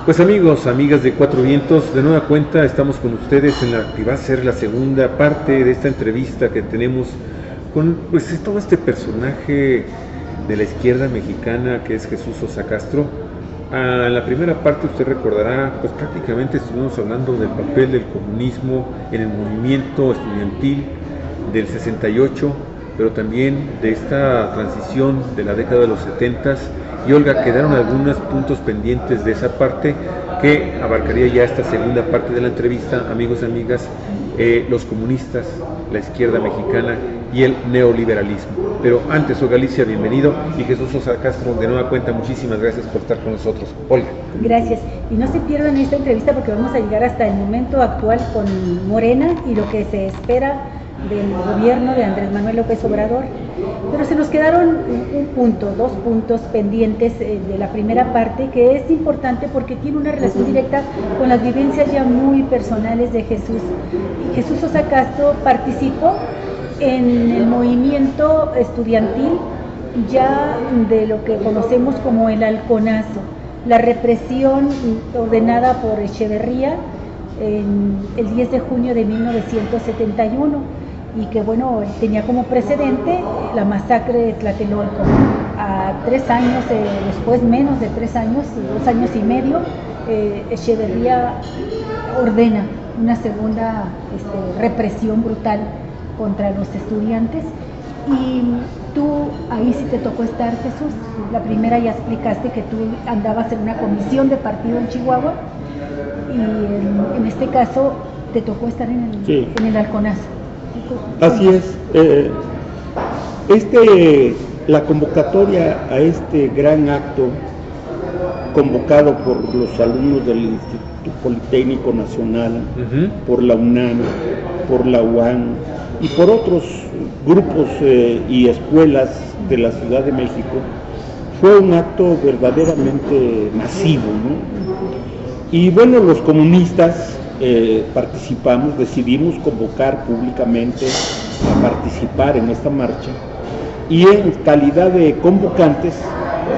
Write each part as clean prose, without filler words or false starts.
Pues amigos, amigas de Cuatro Vientos, de nueva cuenta estamos con ustedes en la que va a ser la segunda parte de esta entrevista que tenemos con todo este personaje de la izquierda mexicana que es Jesús Sosa Castro. En la primera parte usted recordará, pues prácticamente estuvimos hablando del papel del comunismo en el movimiento estudiantil del 68, pero también de esta transición de la década de los 70s. Y Olga, quedaron algunos puntos pendientes de esa parte que abarcaría ya esta segunda parte de la entrevista, amigos y amigas, los comunistas, la izquierda mexicana y el neoliberalismo. Pero antes, Olga Alicia, bienvenido, y Jesús Sosa Castro, de nueva cuenta, muchísimas gracias por estar con nosotros. Olga. Gracias, y no se pierdan esta entrevista porque vamos a llegar hasta el momento actual con Morena y lo que se espera del gobierno de Andrés Manuel López Obrador, pero se nos quedaron dos puntos pendientes de la primera parte, que es importante porque tiene una relación directa con las vivencias ya muy personales de Jesús. Jesús Sosa Castro participó en el movimiento estudiantil ya de lo que conocemos como el halconazo, la represión ordenada por Echeverría el 10 de junio de 1971. Y que bueno, tenía como precedente la masacre de Tlatelolco. A 3 años, después menos de 3 años, 2 años y medio, Echeverría ordena una segunda represión brutal contra los estudiantes. Y tú, ahí sí te tocó estar, Jesús. La primera ya explicaste que tú andabas en una comisión de partido en Chihuahua, y en este caso te tocó estar en el halconazo. Así es. La convocatoria a este gran acto convocado por los alumnos del Instituto Politécnico Nacional, por la UNAM, por la UAM y por otros grupos y escuelas de la Ciudad de México, fue un acto verdaderamente masivo, ¿no? Y bueno, los comunistas participamos, decidimos convocar públicamente a participar en esta marcha, y en calidad de convocantes,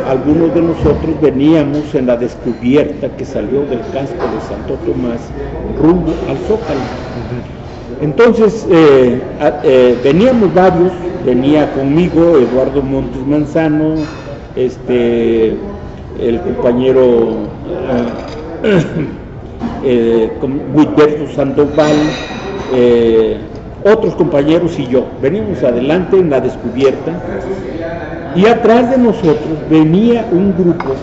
algunos de nosotros veníamos en la descubierta que salió del casco de Santo Tomás rumbo al Zócalo. Entonces veníamos varios, venía conmigo Eduardo Montes Manzano, el compañero Huitberto Sandoval, otros compañeros y yo. Veníamos adelante en la descubierta, y atrás de nosotros venía un grupo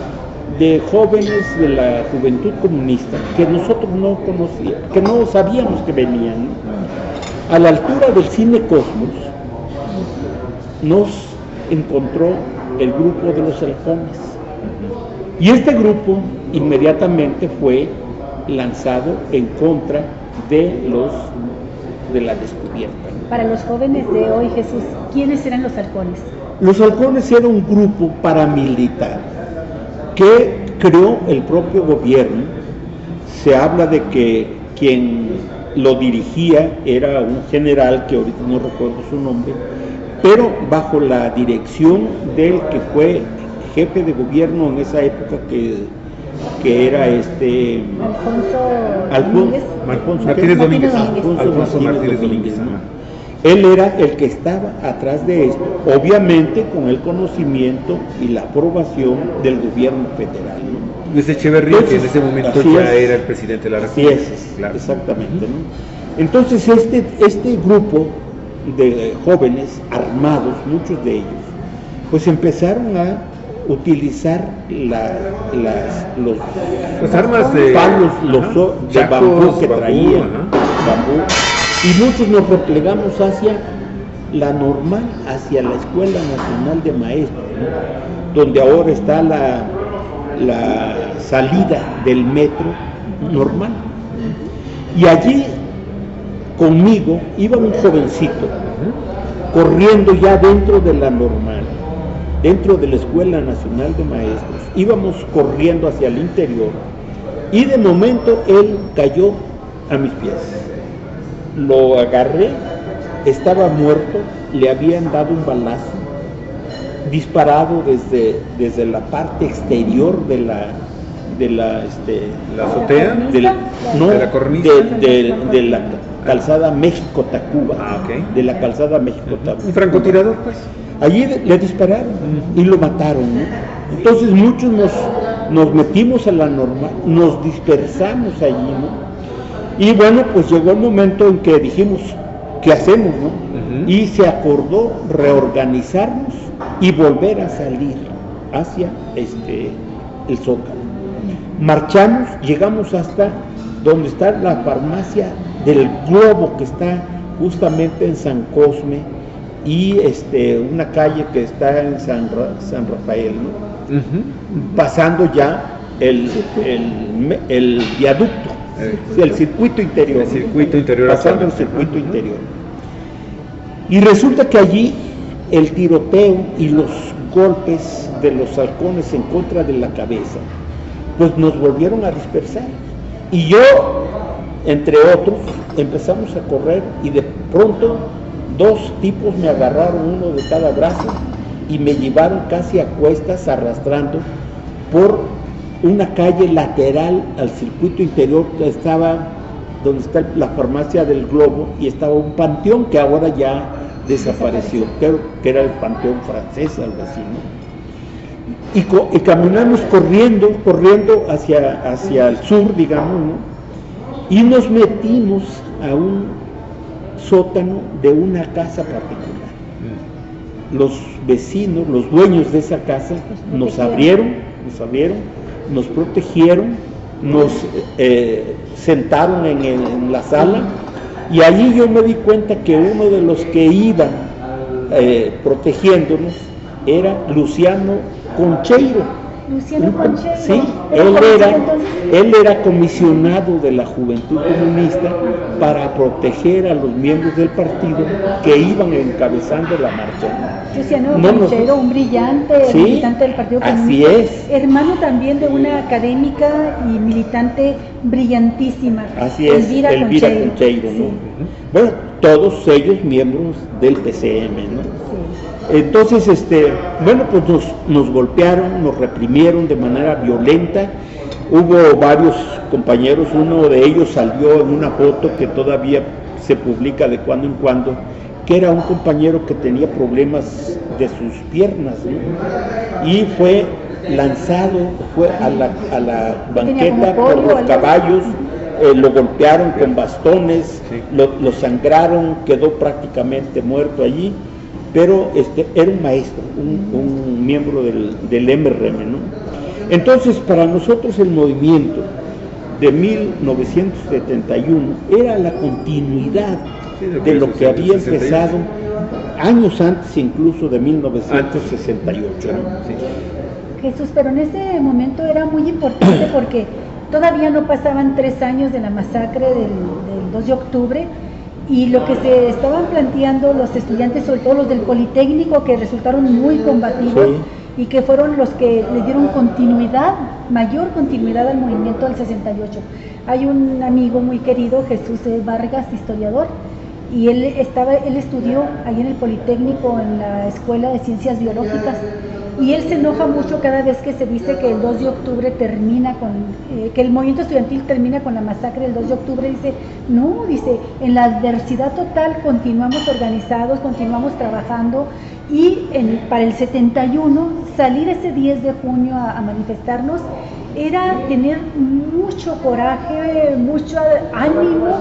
de jóvenes de la Juventud Comunista que nosotros no conocíamos, que no sabíamos que venían. A la altura del Cine Cosmos nos encontró el grupo de los halcones, y este grupo inmediatamente fue lanzado en contra de la descubierta. Para los jóvenes de hoy, Jesús, ¿quiénes eran los halcones? Los halcones eran un grupo paramilitar que creó el propio gobierno. Se habla de que quien lo dirigía era un general que ahorita no recuerdo su nombre, pero bajo la dirección del que fue jefe de gobierno en esa época, que era Alfonso Martínez Domínguez. Él era el que estaba atrás de esto, obviamente con el conocimiento y la aprobación del gobierno federal, ¿no? Luis Echeverría, que en ese momento ya era el presidente de la República. Así es, claro. Exactamente, ¿no? Entonces este grupo de jóvenes armados, muchos de ellos, pues empezaron a utilizar los armas de palos, de bambú que traían, bambú, y muchos nos replegamos hacia la Normal, hacia la Escuela Nacional de Maestros, ¿no? Donde ahora está la salida del metro Normal. Y allí conmigo iba un jovencito corriendo ya dentro de la Normal, dentro de la Escuela Nacional de Maestros. Íbamos corriendo hacia el interior, y de momento él cayó a mis pies. Lo agarré, estaba muerto, le habían dado un balazo disparado desde la parte exterior ¿La azotea? ¿De la cornisa? De la calzada México-Tacuba. Okay. De la calzada México-Tacuba. ¿Un francotirador, pues? Allí le dispararon y lo mataron, ¿no? Entonces muchos nos metimos a la normal, nos dispersamos allí, ¿no? Y bueno, pues llegó el momento en que dijimos, ¿qué hacemos, no? Y se acordó reorganizarnos y volver a salir hacia el Zócalo. Marchamos, llegamos hasta donde está la farmacia del Globo, que está justamente en San Cosme, y una calle que está en San Rafael, ¿no? Pasando ya el viaducto, el circuito interior. El circuito interior. Pasando el circuito interior. Y resulta que allí el tiroteo y los golpes de los halcones en contra de la cabeza, pues nos volvieron a dispersar. Y yo, entre otros, empezamos a correr y de pronto 2 tipos me agarraron, uno de cada brazo, y me llevaron casi a cuestas arrastrando por una calle lateral al circuito interior que estaba donde está la farmacia del Globo, y estaba un panteón que ahora ya desapareció, creo que era el panteón francés, algo así, ¿no? Y caminamos corriendo hacia el sur, digamos, ¿no? Y nos metimos a un sótano de una casa particular. Los vecinos, los dueños de esa casa, nos abrieron, nos protegieron, nos sentaron en la sala, y allí yo me di cuenta que uno de los que iban protegiéndonos era Luciano Concheiro. Sí, él era comisionado de la Juventud Comunista para proteger a los miembros del partido que iban encabezando la marcha. Luciano Concheiro, un brillante militante del Partido Comunista. Así es. Hermano también de una académica y militante brillantísima. Así es, Elvira Concheiro, ¿no? Sí. Bueno, todos ellos miembros del PCM, ¿no? Sí. Entonces, bueno, pues nos golpearon, nos reprimieron de manera violenta. Hubo varios compañeros, uno de ellos salió en una foto que todavía se publica de cuando en cuando, que era un compañero que tenía problemas de sus piernas, ¿no? Y fue lanzado, fue a la banqueta por los caballos, lo golpearon con bastones, lo sangraron, quedó prácticamente muerto allí. Pero era un maestro, un miembro del MRM, ¿no? Entonces, para nosotros el movimiento de 1971 era la continuidad de lo que había empezado años antes, incluso de 1968, ¿no? Sí. Jesús, pero en ese momento era muy importante porque todavía no pasaban 3 años de la masacre del 2 de octubre, y lo que se estaban planteando los estudiantes, sobre todo los del Politécnico, que resultaron muy combativos, y que fueron los que le dieron continuidad, mayor continuidad al movimiento del 68. Hay un amigo muy querido, Jesús Vargas, historiador, y él estudió ahí en el Politécnico, en la Escuela de Ciencias Biológicas, y él se enoja mucho cada vez que se dice que el 2 de octubre termina con, que el movimiento estudiantil termina con la masacre del 2 de octubre. Dice, no, dice, en la adversidad total continuamos organizados, continuamos trabajando, y para el 71, salir ese 10 de junio a manifestarnos, era tener mucho coraje, mucho ánimo,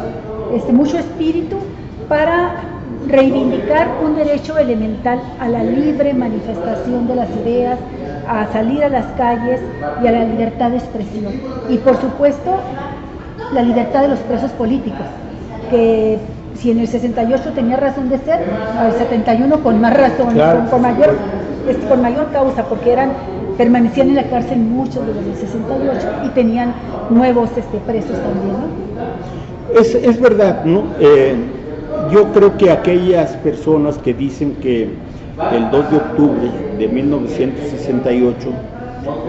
mucho espíritu para reivindicar un derecho elemental a la libre manifestación de las ideas, a salir a las calles y a la libertad de expresión. Y por supuesto, la libertad de los presos políticos, que si en el 68 tenía razón de ser, al 71 con más razón, claro, con mayor causa, porque permanecían en la cárcel muchos de los del 68 y tenían nuevos presos también, ¿no? Es verdad, ¿no? Yo creo que aquellas personas que dicen que el 2 de octubre de 1968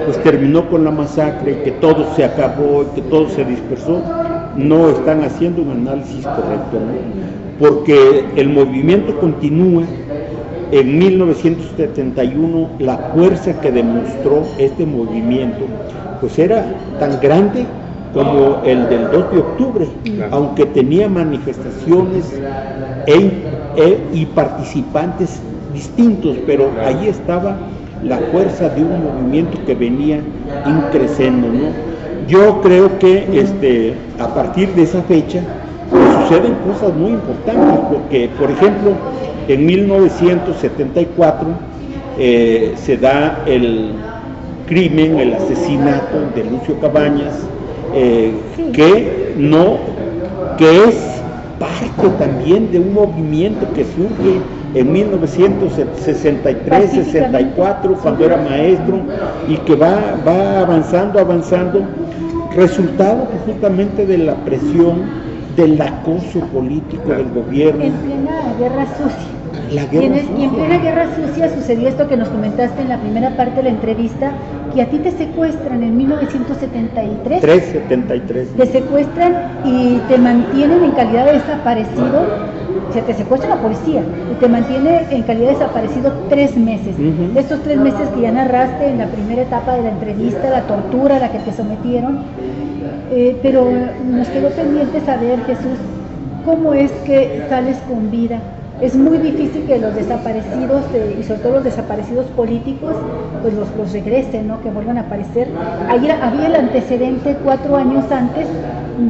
pues terminó con la masacre y que todo se acabó y que todo se dispersó, no están haciendo un análisis correcto, ¿no? Porque el movimiento continúa en 1971 la fuerza que demostró este movimiento pues era tan grande como el del 2 de octubre, aunque tenía manifestaciones y participantes distintos, pero ahí estaba la fuerza de un movimiento que venía increciendo, ¿no? Yo creo que a partir de esa fecha pues, suceden cosas muy importantes, porque, por ejemplo, en 1974 se da el crimen, el asesinato de Lucio Cabañas, que es parte también de un movimiento que surge en 1963-64, cuando era maestro, y que va avanzando, resultado justamente de la presión, del acoso político del gobierno. En plena guerra sucia. Y en plena guerra sucia sucedió esto que nos comentaste en la primera parte de la entrevista, que a ti te secuestran en 1973. 73. Te secuestran y te mantienen en calidad de desaparecido. O sea, te secuestra la policía y te mantiene en calidad de desaparecido 3 meses. Estos 3 meses que ya narraste en la primera etapa de la entrevista, la tortura a la que te sometieron. Pero nos quedó pendiente saber, Jesús, cómo es que sales con vida. Es muy difícil que los desaparecidos, y sobre todo los desaparecidos políticos, pues los regresen, ¿no? Que vuelvan a aparecer. Ayer había el antecedente 4 años antes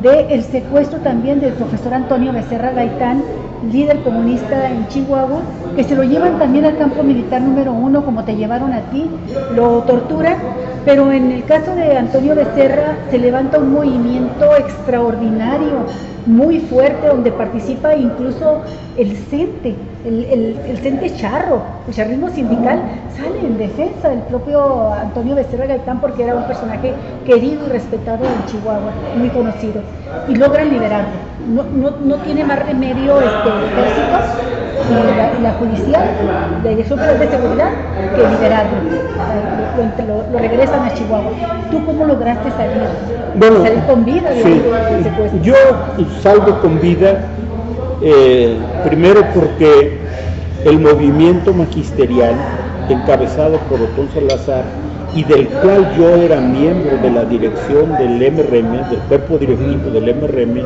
del secuestro también del profesor Antonio Becerra Gaitán, líder comunista en Chihuahua, que se lo llevan también al campo militar número 1, como te llevaron a ti, lo torturan, pero en el caso de Antonio Becerra se levanta un movimiento extraordinario, muy fuerte, donde participa incluso el CENTE, el CENTE charro, el charrismo sindical, sale en defensa del propio Antonio Becerra Gaitán, porque era un personaje querido y respetado en Chihuahua, muy conocido, y logran liberarlo. No tiene más remedio el ejército y la policía, la Dirección Federal de Seguridad, que liberarlo. Lo regresan a Chihuahua. ¿Tú cómo lograste salir? Bueno, salir con vida del secuestro. Yo salgo con vida primero porque el movimiento magisterial encabezado por Otón Salazar, y del cual yo era miembro de la dirección del MRM, del cuerpo directivo del MRM,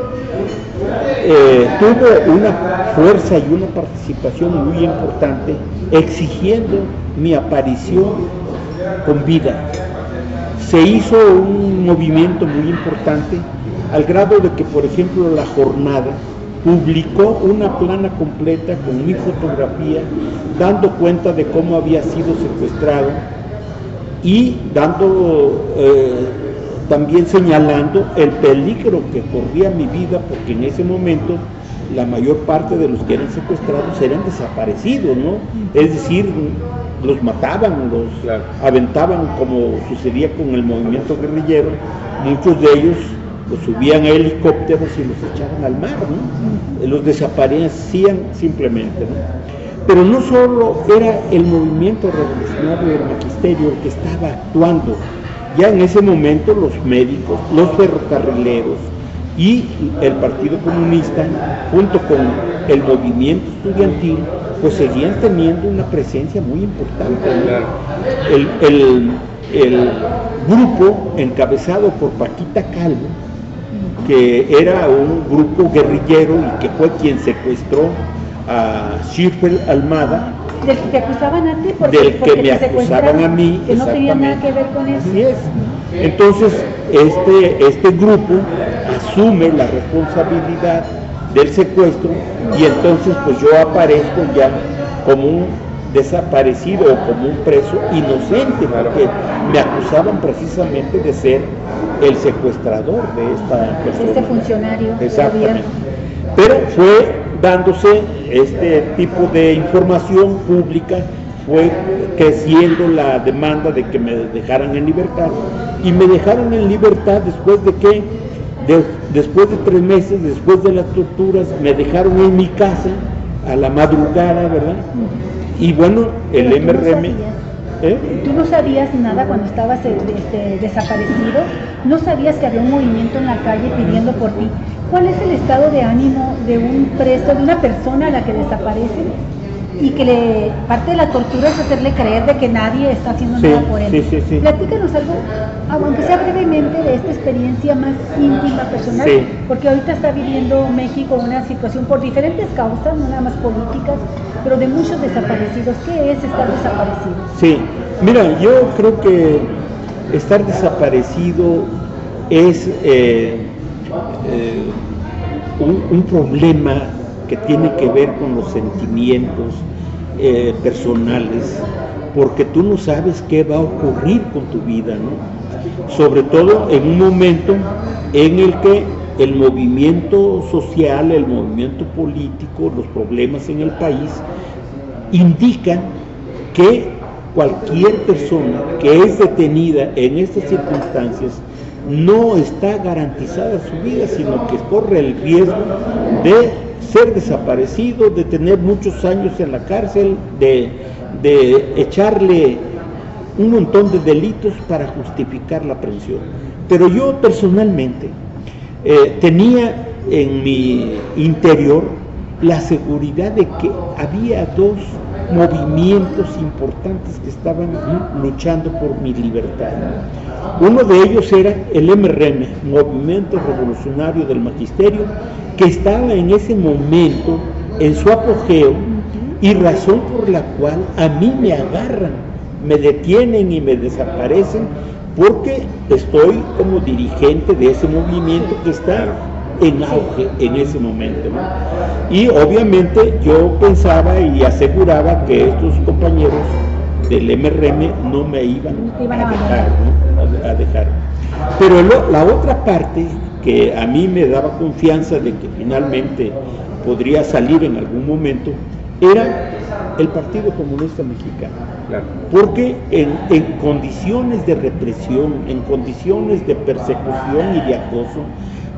tuvo una fuerza y una participación muy importante exigiendo mi aparición con vida. Se hizo un movimiento muy importante al grado de que, por ejemplo, La Jornada publicó una plana completa con mi fotografía, dando cuenta de cómo había sido secuestrado y también señalando el peligro que corría mi vida, porque en ese momento la mayor parte de los que eran secuestrados eran desaparecidos, ¿no? Es decir, los mataban, los aventaban, como sucedía con el movimiento guerrillero. Muchos de ellos los subían a helicópteros y los echaban al mar, ¿no? Los desaparecían simplemente, ¿no? Pero no solo era el movimiento revolucionario del magisterio el que estaba actuando. Ya en ese momento los médicos, los ferrocarrileros y el Partido Comunista, junto con el movimiento estudiantil, pues seguían teniendo una presencia muy importante, ¿no? El grupo encabezado por Paquita Calvo, que era un grupo guerrillero y que fue quien secuestró a Schiffer Almada, del que te acusaban a ti, del que me acusaban a mí, que no tenía nada que ver con eso. Así es. Entonces este grupo asume la responsabilidad del secuestro, y entonces pues yo aparezco ya como un desaparecido o como un preso inocente, porque me acusaban precisamente de ser el secuestrador de esta persona. Este funcionario. Exactamente. Pero fue dándose este tipo de información pública, fue creciendo la demanda de que me dejaran en libertad, y me dejaron en libertad después de que, después de 3 meses, después de las torturas, me dejaron en mi casa a la madrugada, ¿verdad? Y bueno, el MRM... ¿Tú no sabías nada cuando estabas desaparecido? ¿No sabías que había un movimiento en la calle pidiendo por ti? ¿Cuál es el estado de ánimo de un preso, de una persona a la que desaparecen? y que parte de la tortura es hacerle creer de que nadie está haciendo nada por él. Sí. Platícanos algo, aunque sea brevemente, de esta experiencia más íntima, personal, porque ahorita está viviendo México una situación por diferentes causas, no nada más políticas, pero de muchos desaparecidos. ¿Qué es estar desaparecido? Sí, mira, yo creo que estar desaparecido es un problema que tiene que ver con los sentimientos personales, porque tú no sabes qué va a ocurrir con tu vida, ¿no? Sobre todo en un momento en el que el movimiento social, el movimiento político, los problemas en el país indican que cualquier persona que es detenida en estas circunstancias no está garantizada su vida, sino que corre el riesgo de ser desaparecido, de tener muchos años en la cárcel, de echarle un montón de delitos para justificar la aprehensión. Pero yo personalmente tenía en mi interior la seguridad de que había dos movimientos importantes que estaban luchando por mi libertad. Uno de ellos era el MRM, Movimiento Revolucionario del Magisterio, que estaba en ese momento en su apogeo, y razón por la cual a mí me agarran, me detienen y me desaparecen, porque estoy como dirigente de ese movimiento que está en auge en ese momento, ¿no? Y obviamente yo pensaba y aseguraba que estos compañeros del MRM no me iban a dejar, ¿no? a dejar. Pero la otra parte que a mí me daba confianza de que finalmente podría salir en algún momento era el Partido Comunista Mexicano. Claro. Porque en condiciones de represión, en condiciones de persecución y de acoso,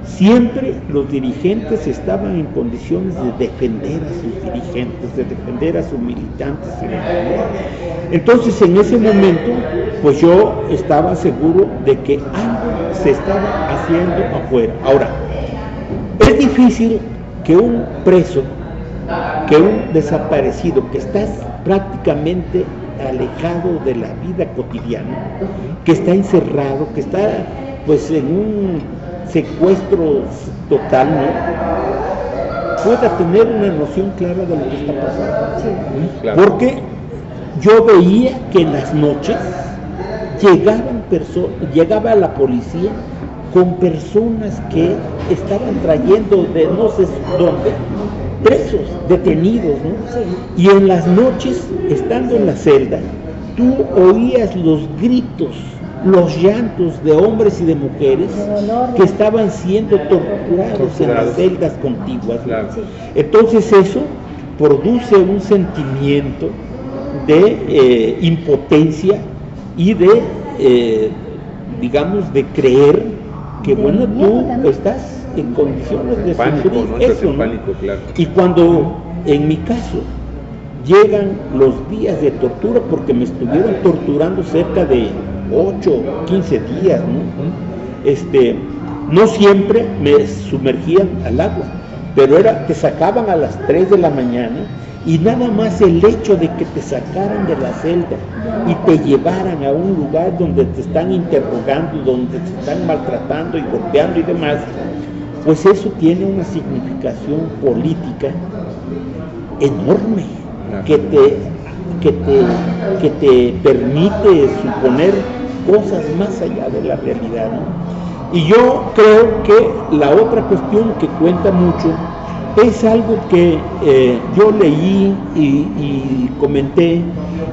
siempre los dirigentes estaban en condiciones de defender a sus dirigentes, de defender a sus militantes. Entonces, en ese momento, pues yo estaba seguro de que algo se estaba haciendo afuera. Ahora, es difícil que un preso, que un desaparecido, que estás prácticamente alejado de la vida cotidiana, que está encerrado, que está pues en un secuestro total, ¿no?, pueda tener una noción clara de lo que está pasando. Sí. Claro. Porque yo veía que en las noches llegaba la policía con personas que estaban trayendo de no sé dónde, presos, detenidos, ¿no? Sí. Y en las noches, estando en la celda, tú oías los gritos, los llantos de hombres y de mujeres que estaban siendo torturados en las celdas contiguas. Claro. Entonces eso produce un sentimiento de impotencia y de, digamos, de creer que, bueno, tú estás en condiciones de pánico, sufrir ¿no? eso, ¿no? Pánico, claro. Y cuando, en mi caso, llegan los días de tortura, porque me estuvieron torturando cerca de 8, 15 días, ¿no? No siempre me sumergían al agua, pero te sacaban a las 3 de la mañana, y nada más el hecho de que te sacaran de la celda y te llevaran a un lugar donde te están interrogando, donde te están maltratando y golpeando y demás, pues eso tiene una significación política enorme, que te permite suponer cosas más allá de la realidad, ¿no? Y yo creo que la otra cuestión que cuenta mucho es algo que yo leí y comenté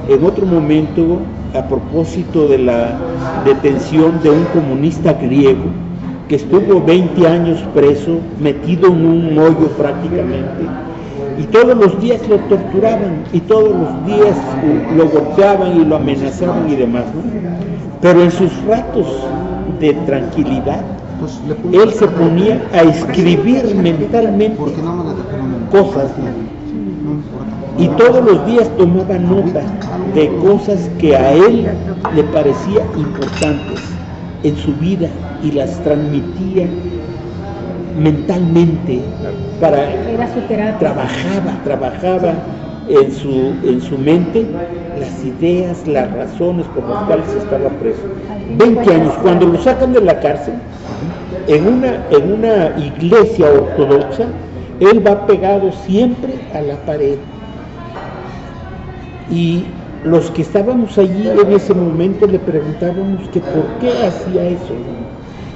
en otro momento a propósito de la detención de un comunista griego que estuvo 20 años preso, metido en un hoyo prácticamente, y todos los días lo torturaban, y todos los días lo golpeaban y lo amenazaban y demás, ¿no? Pero en sus ratos de tranquilidad, él se ponía a escribir mentalmente cosas, y todos los días tomaba nota de cosas que a él le parecían importantes en su vida y las transmitía mentalmente. Era su terapia. Trabajaba en su mente las ideas, las razones por las cuales estaba preso. 20 años, cuando lo sacan de la cárcel, en una iglesia ortodoxa, él va pegado siempre a la pared. Y los que estábamos allí en ese momento le preguntábamos que por qué hacía eso.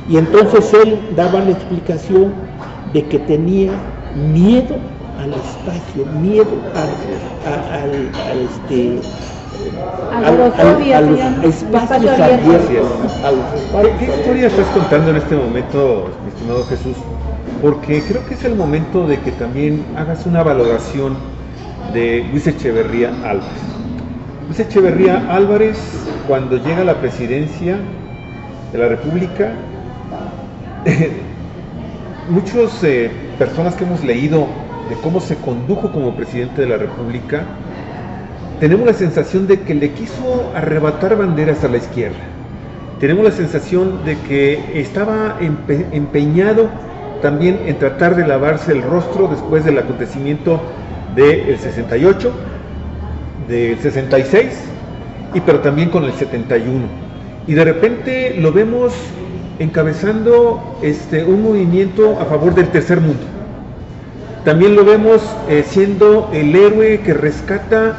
Y entonces él daba la explicación de que tenía miedo al espacio, miedo a los espacios abiertos. ¿Qué historia estás contando en este momento, mi estimado Jesús? Porque creo que es el momento de que también hagas una valoración de Luis Echeverría Álvarez. Luis Echeverría Álvarez, cuando llega a la presidencia de la República, muchas personas que hemos leído de cómo se condujo como presidente de la República, tenemos la sensación de que le quiso arrebatar banderas a la izquierda. Tenemos la sensación de que estaba empeñado también en tratar de lavarse el rostro después del acontecimiento del 68, del 66, pero también con el 71. Y de repente lo vemos encabezando un movimiento a favor del tercer mundo. También lo vemos siendo el héroe que rescata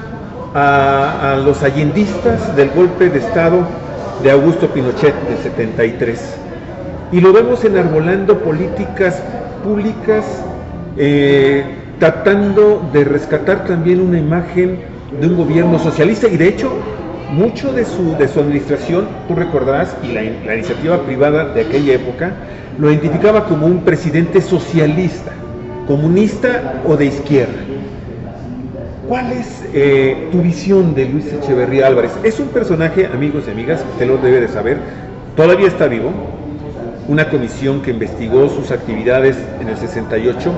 a los allendistas del golpe de Estado de Augusto Pinochet del 73. Y lo vemos enarbolando políticas públicas, tratando de rescatar también una imagen de un gobierno socialista. Y de hecho, mucho de su administración, tú recordarás, y la iniciativa privada de aquella época, lo identificaba como un presidente socialista, comunista o de izquierda. ¿Cuál es tu visión de Luis Echeverría Álvarez? Es un personaje, amigos y amigas, usted lo debe de saber, todavía está vivo. Una comisión que investigó sus actividades en el 68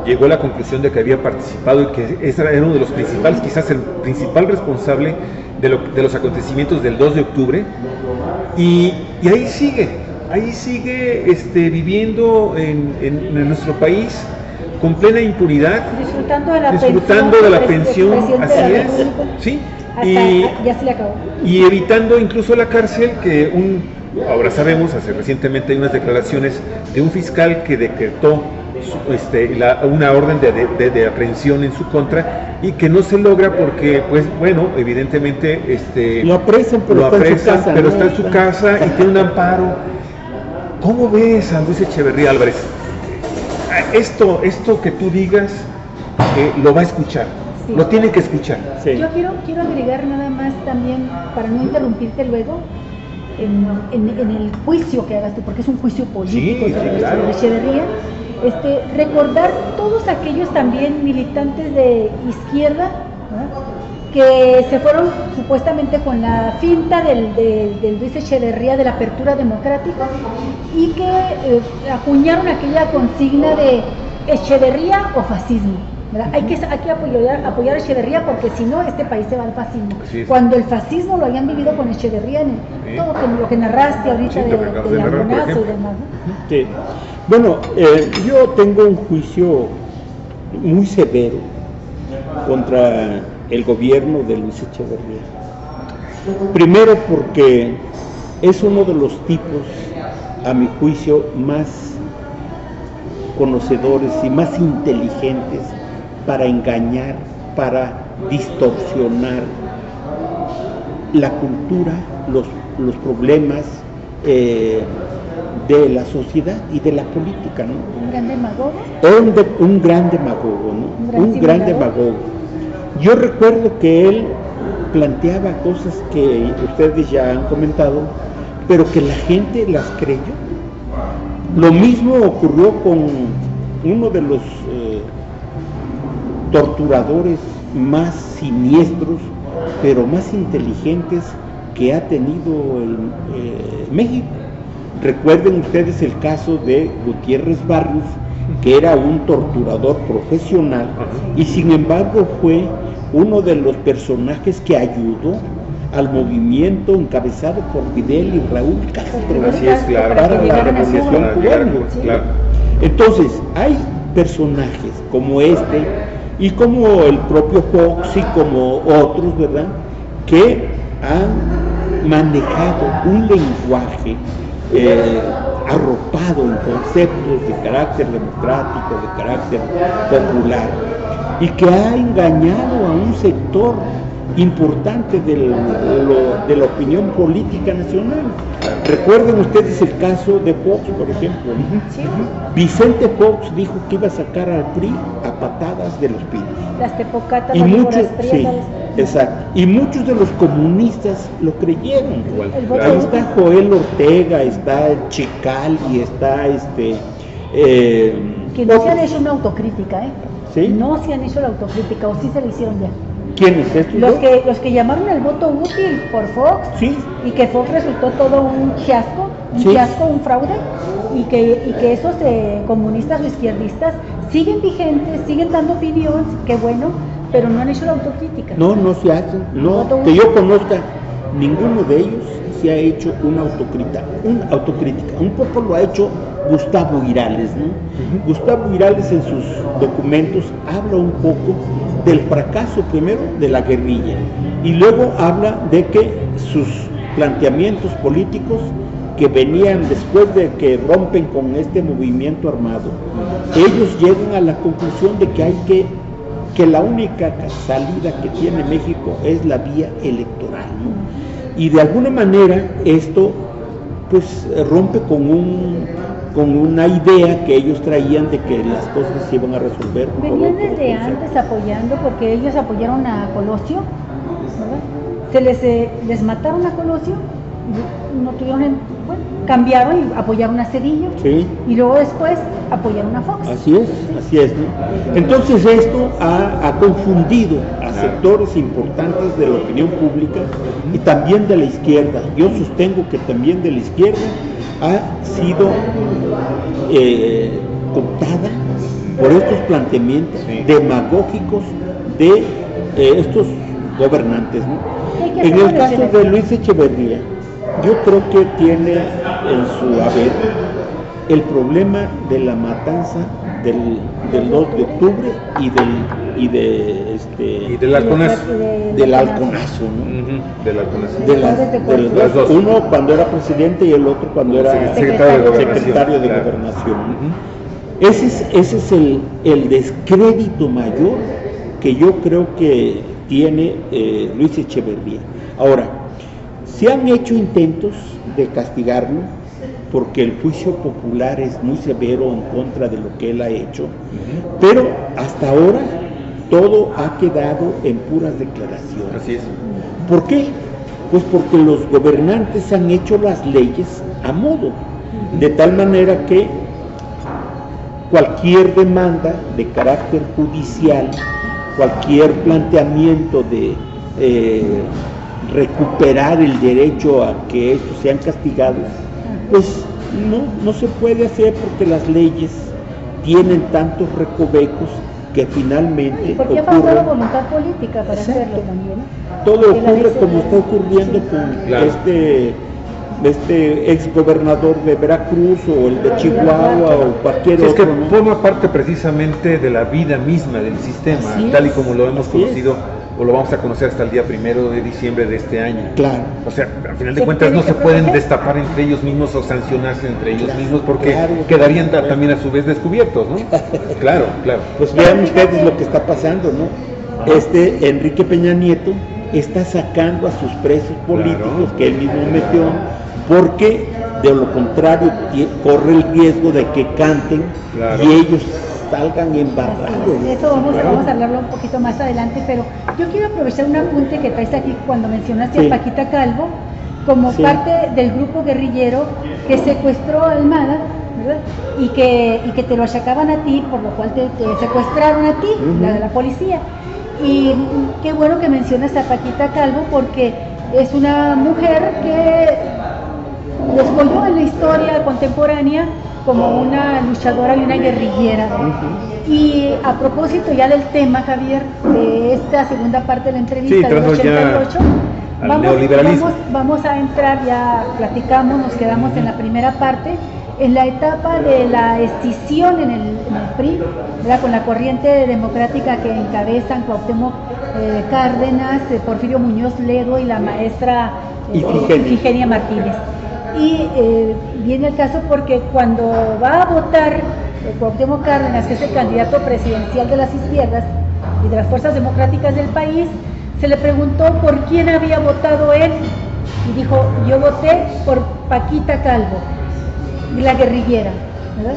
llegó a la conclusión de que había participado y que ese era uno de los principales, quizás el principal responsable de los acontecimientos del 2 de octubre. Y ahí sigue viviendo en nuestro país con plena impunidad, disfrutando de la pensión, así es, ¿sí? Ya se le acabó. Y evitando incluso la cárcel, ahora sabemos, hace recientemente hay unas declaraciones de un fiscal que decretó una orden de aprehensión en su contra y que no se logra porque, pues bueno, evidentemente lo apresan, pero está en su casa y tiene un amparo. ¿Cómo ves a Luis Echeverría Álvarez? Esto que tú digas, lo va a escuchar, sí. Lo tiene que escuchar. Sí. Yo quiero agregar nada más también, para no interrumpirte luego, en el juicio que hagas tú, porque es un juicio político sobre claro. Echeverría, recordar todos aquellos también militantes de izquierda, ¿no?, que se fueron supuestamente con la finta del Luis Echeverría de la apertura democrática y que acuñaron aquella consigna de Echeverría o fascismo, ¿verdad? Hay que apoyar a Echeverría porque si no este país se va al fascismo. Cuando el fascismo lo habían vivido con Echeverría en todo lo que narraste ahorita de Albonazo y demás, ¿no? Sí. Bueno, yo tengo un juicio muy severo contra el gobierno de Luis Echeverría. Primero porque es uno de los tipos, a mi juicio, más conocedores y más inteligentes para engañar, para distorsionar la cultura, los problemas de la sociedad y de la política, ¿no? ¿Un gran demagogo? Un gran demagogo, ¿no? Un gran demagogo. Yo recuerdo que él planteaba cosas que ustedes ya han comentado, pero que la gente las creyó. Lo mismo ocurrió con uno de los torturadores más siniestros, pero más inteligentes que ha tenido México. Recuerden ustedes el caso de Gutiérrez Barrios, que era un torturador profesional y sin embargo fue uno de los personajes que ayudó al movimiento encabezado por Fidel y Raúl Castro. Así es, claro, para la revolución cubana. Claro. Entonces, hay personajes como este y como el propio Fox y como otros, ¿verdad?, que han manejado un lenguaje arropado en conceptos de carácter democrático, de carácter popular, y que ha engañado a un sector importante de la opinión política nacional. Recuerden ustedes el caso de Fox, por ejemplo. Sí. Vicente Fox dijo que iba a sacar al PRI a patadas de los pinos. Las tepocatas, Y las muchos, víboras sí, prietas. exacto. Y muchos de los comunistas lo creyeron. Igual. El voto Ahí útil. está Joel Ortega, está Chical y está Que no se han hecho una autocrítica, ¿eh? ¿Sí? No se han hecho la autocrítica, o sí se la hicieron ya. ¿Quiénes estos? Los que llamaron el voto útil por Fox, Sí. y que Fox resultó todo un fiasco, Sí. un fraude, y que esos comunistas o izquierdistas siguen vigentes, siguen dando opinión, qué bueno, pero no han hecho la autocrítica. No se hacen. No, Voto que útil. yo conozca, ninguno de ellos se ha hecho una autocrítica. Un poco lo ha hecho Gustavo Irales, ¿no? Gustavo Irales en sus documentos habla un poco del fracaso primero de la guerrilla y luego habla de que sus planteamientos políticos que venían después de que rompen con este movimiento armado, ellos llegan a la conclusión de que la única salida que tiene México es la vía electoral, ¿no? Y de alguna manera esto pues rompe con una idea que ellos traían de que las cosas se iban a resolver. Venían desde antes apoyando, porque ellos apoyaron a Colosio, ¿verdad? Les mataron a Colosio, no tuvieron, cambiaron y apoyaron a Cedillo, Sí. y luego después apoyaron a Fox. Así es, ¿no? Entonces esto ha confundido a sectores importantes de la opinión pública y también de la izquierda. Yo sostengo que también de la izquierda ha sido cooptada por estos planteamientos demagógicos de estos gobernantes, ¿no? En el caso de Luis Echeverría, yo creo que tiene en su haber el problema de la matanza del 2 de octubre y del halconazo. Del halconazo, ¿no? Del halconazo. De las dos. Uno cuando era presidente y el otro cuando era secretario de claro. gobernación. Ese es el descrédito mayor que yo creo que tiene Luis Echeverría. Ahora, se han hecho intentos de castigarlo porque el juicio popular es muy severo en contra de lo que él ha hecho, pero hasta ahora todo ha quedado en puras declaraciones. Así es. ¿Por qué? Pues porque los gobernantes han hecho las leyes a modo, de tal manera que cualquier demanda de carácter judicial, cualquier planteamiento de recuperar el derecho a que estos sean castigados, pues no se puede hacer porque las leyes tienen tantos recovecos que finalmente porque ha faltado voluntad política para hacerlo también, ¿no? Todo ocurre como está ocurriendo con este ex gobernador de Veracruz o el de Chihuahua o cualquier Sí, es que otro, ¿no? forma parte precisamente de la vida misma del sistema, tal y como lo hemos conocido o lo vamos a conocer hasta el día 1 de diciembre de este año. Claro. O sea, al final de cuentas no se pueden destapar entre ellos mismos o sancionarse entre ellos mismos porque quedarían también a su vez descubiertos, ¿no? Claro. Pues vean ustedes lo que está pasando, ¿no? Enrique Peña Nieto está sacando a sus presos políticos que él mismo metió, porque de lo contrario corre el riesgo de que canten y ellos salgan embarrados. De eso vamos a hablarlo un poquito más adelante, pero yo quiero aprovechar un apunte que traes aquí cuando mencionaste a Paquita Calvo como parte del grupo guerrillero que secuestró a Almada, ¿verdad? Y que te lo achacaban a ti, por lo cual te secuestraron a ti, la policía. Y qué bueno que mencionas a Paquita Calvo porque es una mujer que descolló en la historia contemporánea como una luchadora y una guerrillera. Y a propósito ya del tema, Javier, de esta segunda parte de la entrevista del 88, al neoliberalismo. Vamos a entrar, ya platicamos, nos quedamos en la primera parte, en la etapa de la escisión en el PRI, ¿verdad? Con la corriente democrática que encabezan Cuauhtémoc Cárdenas, Porfirio Muñoz Ledo y la maestra Ifigenia Martínez. Y viene el caso porque cuando va a votar Cuauhtémoc Cárdenas, que es el candidato presidencial de las izquierdas y de las fuerzas democráticas del país, se le preguntó por quién había votado él y dijo: yo voté por Paquita Calvo, la guerrillera, ¿verdad?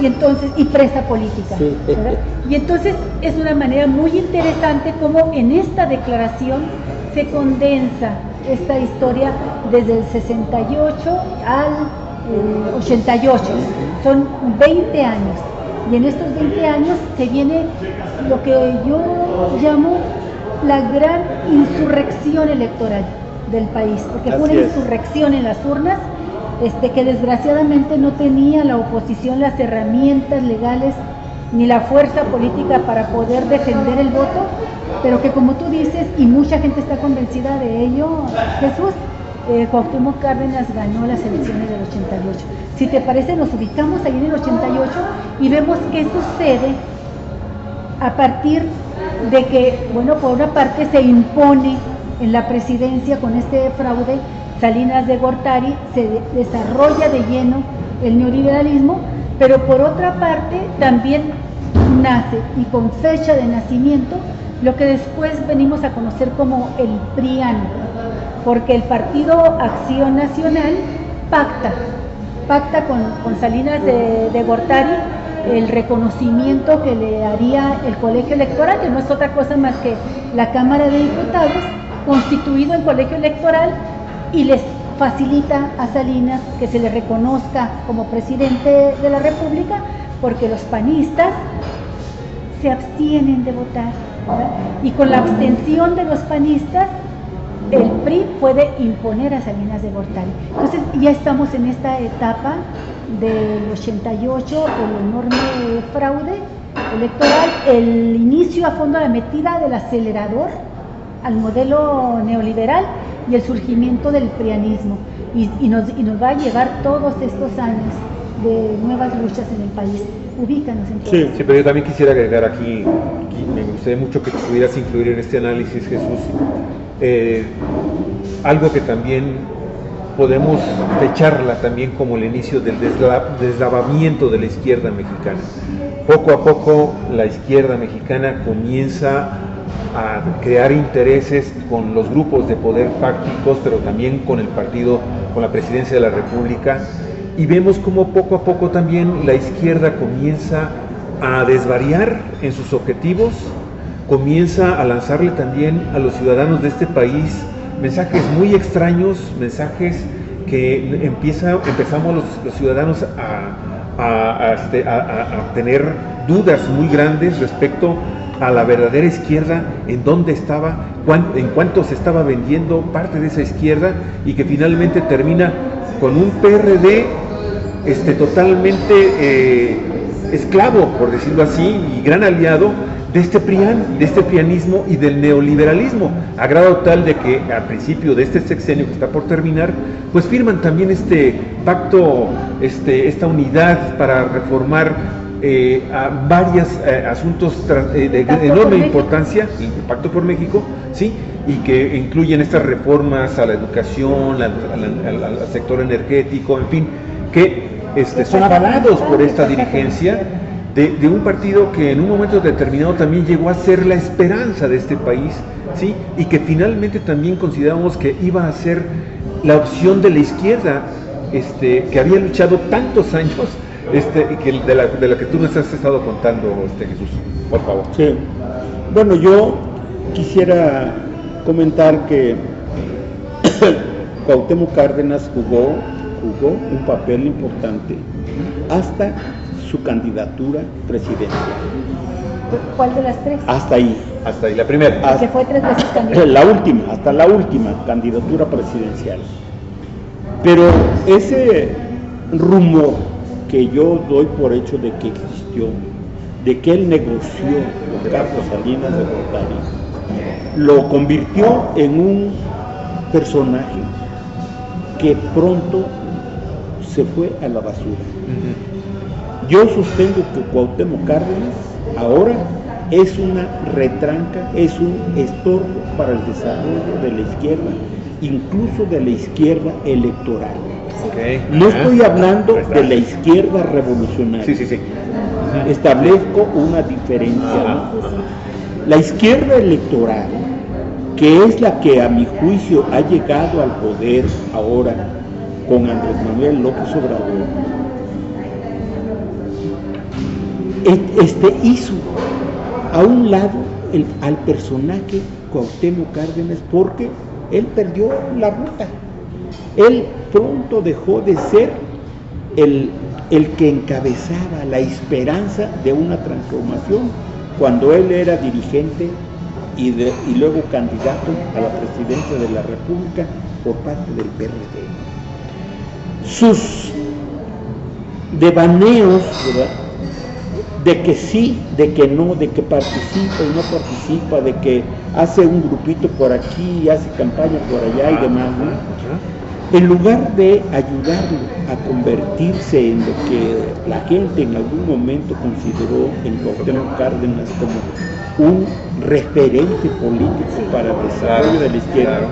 Y entonces, y presa política, ¿verdad? Y entonces es una manera muy interesante como en esta declaración se condensa esta historia desde el 68 al 88, son 20 años, y en estos 20 años se viene lo que yo llamo la gran insurrección electoral del país, porque fue una insurrección en las urnas, que desgraciadamente no tenía la oposición las herramientas legales ni la fuerza política para poder defender el voto, pero que, como tú dices, y mucha gente está convencida de ello, Jesús, Cuauhtémoc Cárdenas ganó las elecciones del 88. Si te parece, nos ubicamos ahí en el 88 y vemos qué sucede a partir de que, bueno, por una parte se impone en la presidencia con este fraude Salinas de Gortari, se desarrolla de lleno el neoliberalismo, pero por otra parte también nace, y con fecha de nacimiento, lo que después venimos a conocer como el PRIAN, porque el Partido Acción Nacional pacta con Salinas de Gortari el reconocimiento que le haría el colegio electoral, que no es otra cosa más que la Cámara de Diputados, constituido en colegio electoral, y les facilita a Salinas que se le reconozca como presidente de la República, porque los panistas se abstienen de votar, ¿verdad? Y con la abstención de los panistas, el PRI puede imponer a Salinas de Gortari. Entonces ya estamos en esta etapa del 88, el enorme fraude electoral, el inicio a fondo, la metida del acelerador al modelo neoliberal y el surgimiento del prianismo, y nos va a llevar todos estos años de nuevas luchas en el país. Ubícanos en todo. Sí, pero yo también quisiera agregar aquí, me gustaría mucho que te pudieras incluir en este análisis, Jesús, algo que también podemos fecharla también como el inicio del deslavamiento de la izquierda mexicana. Poco a poco la izquierda mexicana comienza a crear intereses con los grupos de poder fácticos, pero también con el partido, con la presidencia de la República, y vemos cómo poco a poco también la izquierda comienza a desvariar en sus objetivos, comienza a lanzarle también a los ciudadanos de este país mensajes muy extraños, mensajes que empezamos los ciudadanos a tener dudas muy grandes respecto a la verdadera izquierda, en dónde estaba, en cuánto se estaba vendiendo parte de esa izquierda, y que finalmente termina con un PRD totalmente esclavo, por decirlo así, y gran aliado de este PRIAN, de este prianismo y del neoliberalismo, a grado tal de que al principio de este sexenio que está por terminar, pues firman también este pacto, esta unidad para reformar a varios asuntos de enorme importancia, el Pacto por México, ¿sí? Y que incluyen estas reformas a la educación, al sector energético, en fin, que son avalados por esta dirigencia de un partido que en un momento determinado también llegó a ser la esperanza de este país, ¿sí? Y que finalmente también consideramos que iba a ser la opción de la izquierda, que había luchado tantos años, de la que tú nos has estado contando, Jesús, por favor. Sí. Bueno, yo quisiera comentar que Cuauhtémoc Cárdenas jugó un papel importante hasta su candidatura presidencial. ¿Cuál de las tres? Hasta ahí, la primera. Que fue 3 veces candidato. Hasta la última candidatura presidencial. Pero ese rumor que yo doy por hecho de que existió, de que él negoció con Carlos Salinas de Gortari, lo convirtió en un personaje que pronto se fue a la basura. Yo sostengo que Cuauhtémoc Cárdenas ahora es una retranca, es un estorbo para el desarrollo de la izquierda, incluso de la izquierda electoral. Okay. No estoy hablando de la izquierda revolucionaria. Sí. Establezco una diferencia, ¿no? La izquierda electoral, que es la que a mi juicio ha llegado al poder ahora con Andrés Manuel López Obrador, hizo a un lado al personaje Cuauhtémoc Cárdenas porque él perdió la ruta. Él pronto dejó de ser el que encabezaba la esperanza de una transformación cuando él era dirigente y luego candidato a la presidencia de la República por parte del PRD. Sus devaneos, ¿verdad?, de que sí, de que no, de que participa y no participa, de que hace un grupito por aquí y hace campaña por allá y demás, ¿no? En lugar de ayudarlo a convertirse en lo que la gente en algún momento consideró en Cuauhtémoc Cárdenas como un referente político para el desarrollo de la izquierda,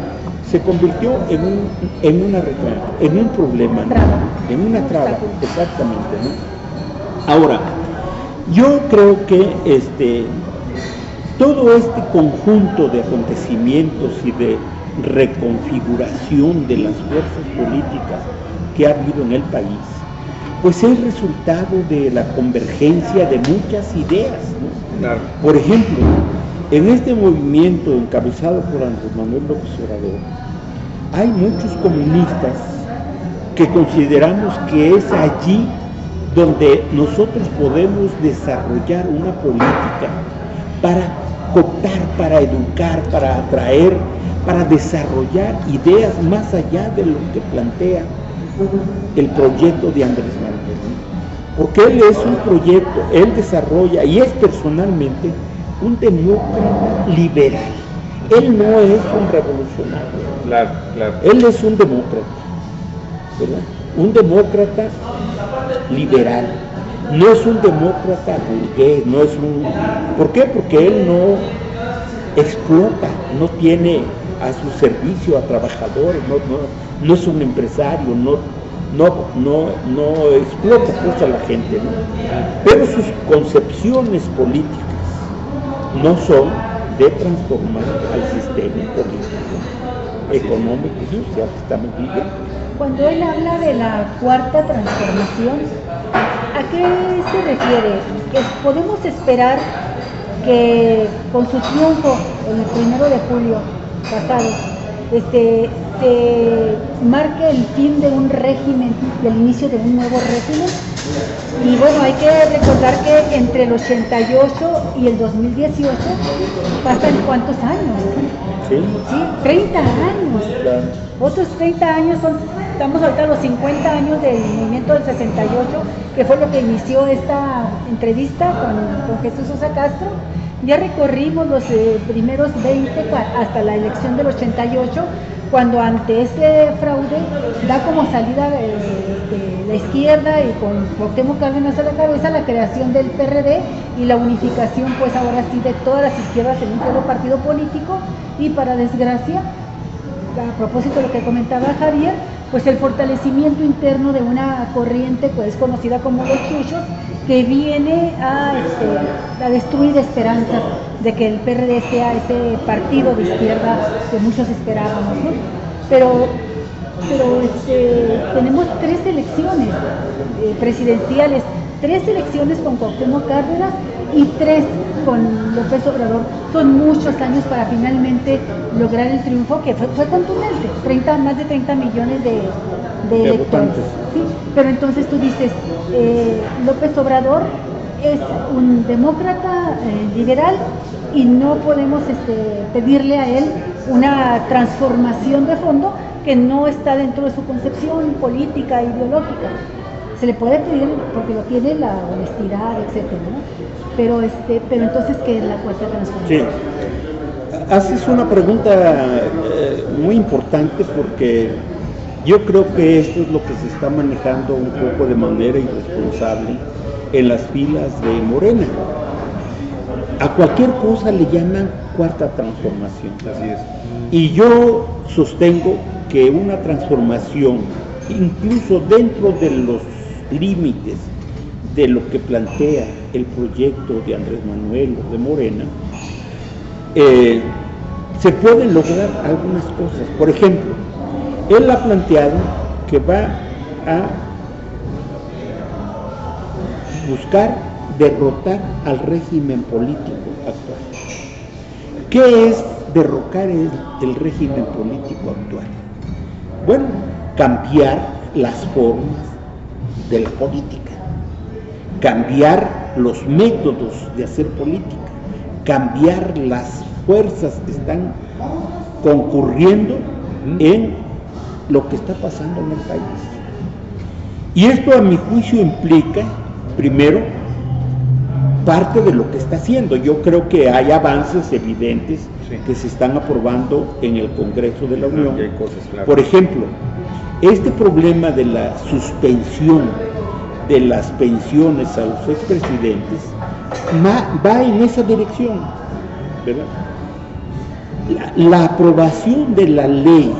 se convirtió en una retranca, en un problema, ¿no? En una traba, exactamente, ¿no? Ahora, yo creo que todo este conjunto de acontecimientos y de reconfiguración de las fuerzas políticas que ha habido en el país, pues es resultado de la convergencia de muchas ideas, ¿no? Claro. Por ejemplo, en este movimiento encabezado por Andrés Manuel López Obrador, hay muchos comunistas que consideramos que es allí donde nosotros podemos desarrollar una política para cooptar, para educar, para atraer, para desarrollar ideas más allá de lo que plantea el proyecto de Andrés Manuel, ¿no? Porque él es un proyecto, él desarrolla y es personalmente un demócrata liberal. Él no es un revolucionario. Claro. Él es un demócrata, ¿verdad? Un demócrata liberal. No es un demócrata burgués, no es un... ¿Por qué? Porque él no explota, no tiene a su servicio a trabajadores, no es un empresario, no explota pues a la gente, ¿no? Pero sus concepciones políticas no son de transformar al sistema político, económico y social que estamos viviendo. Cuando él habla de la cuarta transformación, ¿a qué se refiere? ¿Podemos esperar que con su triunfo el 1 de julio pasado se marque el fin de un régimen y el inicio de un nuevo régimen? Y bueno, hay que recordar que entre el 88 y el 2018 pasan ¿cuántos años? Sí, 30 años. claro. Otros 30 años estamos ahorita a los 50 años del movimiento del 68, que fue lo que inició esta entrevista con Jesús Sosa Castro. Ya recorrimos los primeros 20 hasta la elección del 88, cuando ante ese fraude da como salida la izquierda y con Cuauhtémoc Cárdenas a la cabeza la creación del PRD y la unificación pues ahora sí de todas las izquierdas en un solo partido político, y para desgracia, a propósito de lo que comentaba Javier, pues el fortalecimiento interno de una corriente pues conocida como los chuchos, que viene a destruir esperanzas de que el PRD sea ese partido de izquierda que muchos esperábamos, ¿no? Pero tenemos 3 elecciones presidenciales, 3 elecciones con Cuauhtémoc Cárdenas y 3 con López Obrador. Son muchos años para finalmente lograr el triunfo, que fue contundente, más de 30 millones de votantes. ¿Sí? Pero entonces tú dices, López Obrador es un demócrata liberal y no podemos pedirle a él una transformación de fondo que no está dentro de su concepción política e ideológica. Se le puede pedir porque lo tiene la honestidad, etcétera, ¿no? Pero entonces, ¿qué es la cuarta transformación? Sí. haces una pregunta muy importante, porque yo creo que esto es lo que se está manejando un poco de manera irresponsable en las filas de Morena. A cualquier cosa le llaman cuarta transformación. Así es. Y yo sostengo que una transformación, incluso dentro de los límites de lo que plantea el proyecto de Andrés Manuel o de Morena, se pueden lograr algunas cosas. Por ejemplo, él ha planteado que va a buscar derrotar al régimen político actual. ¿Qué es derrocar el régimen político actual? Bueno, cambiar las formas de la política, cambiar los métodos de hacer política, cambiar las fuerzas que están concurriendo en lo que está pasando en el país. Y esto, a mi juicio, implica, primero, parte de lo que está haciendo. Yo creo que hay avances evidentes que se están aprobando en el Congreso de la Unión. Hay cosas, claro. Por ejemplo, este problema de la suspensión de las pensiones a los expresidentes va en esa dirección, ¿verdad? La aprobación de la ley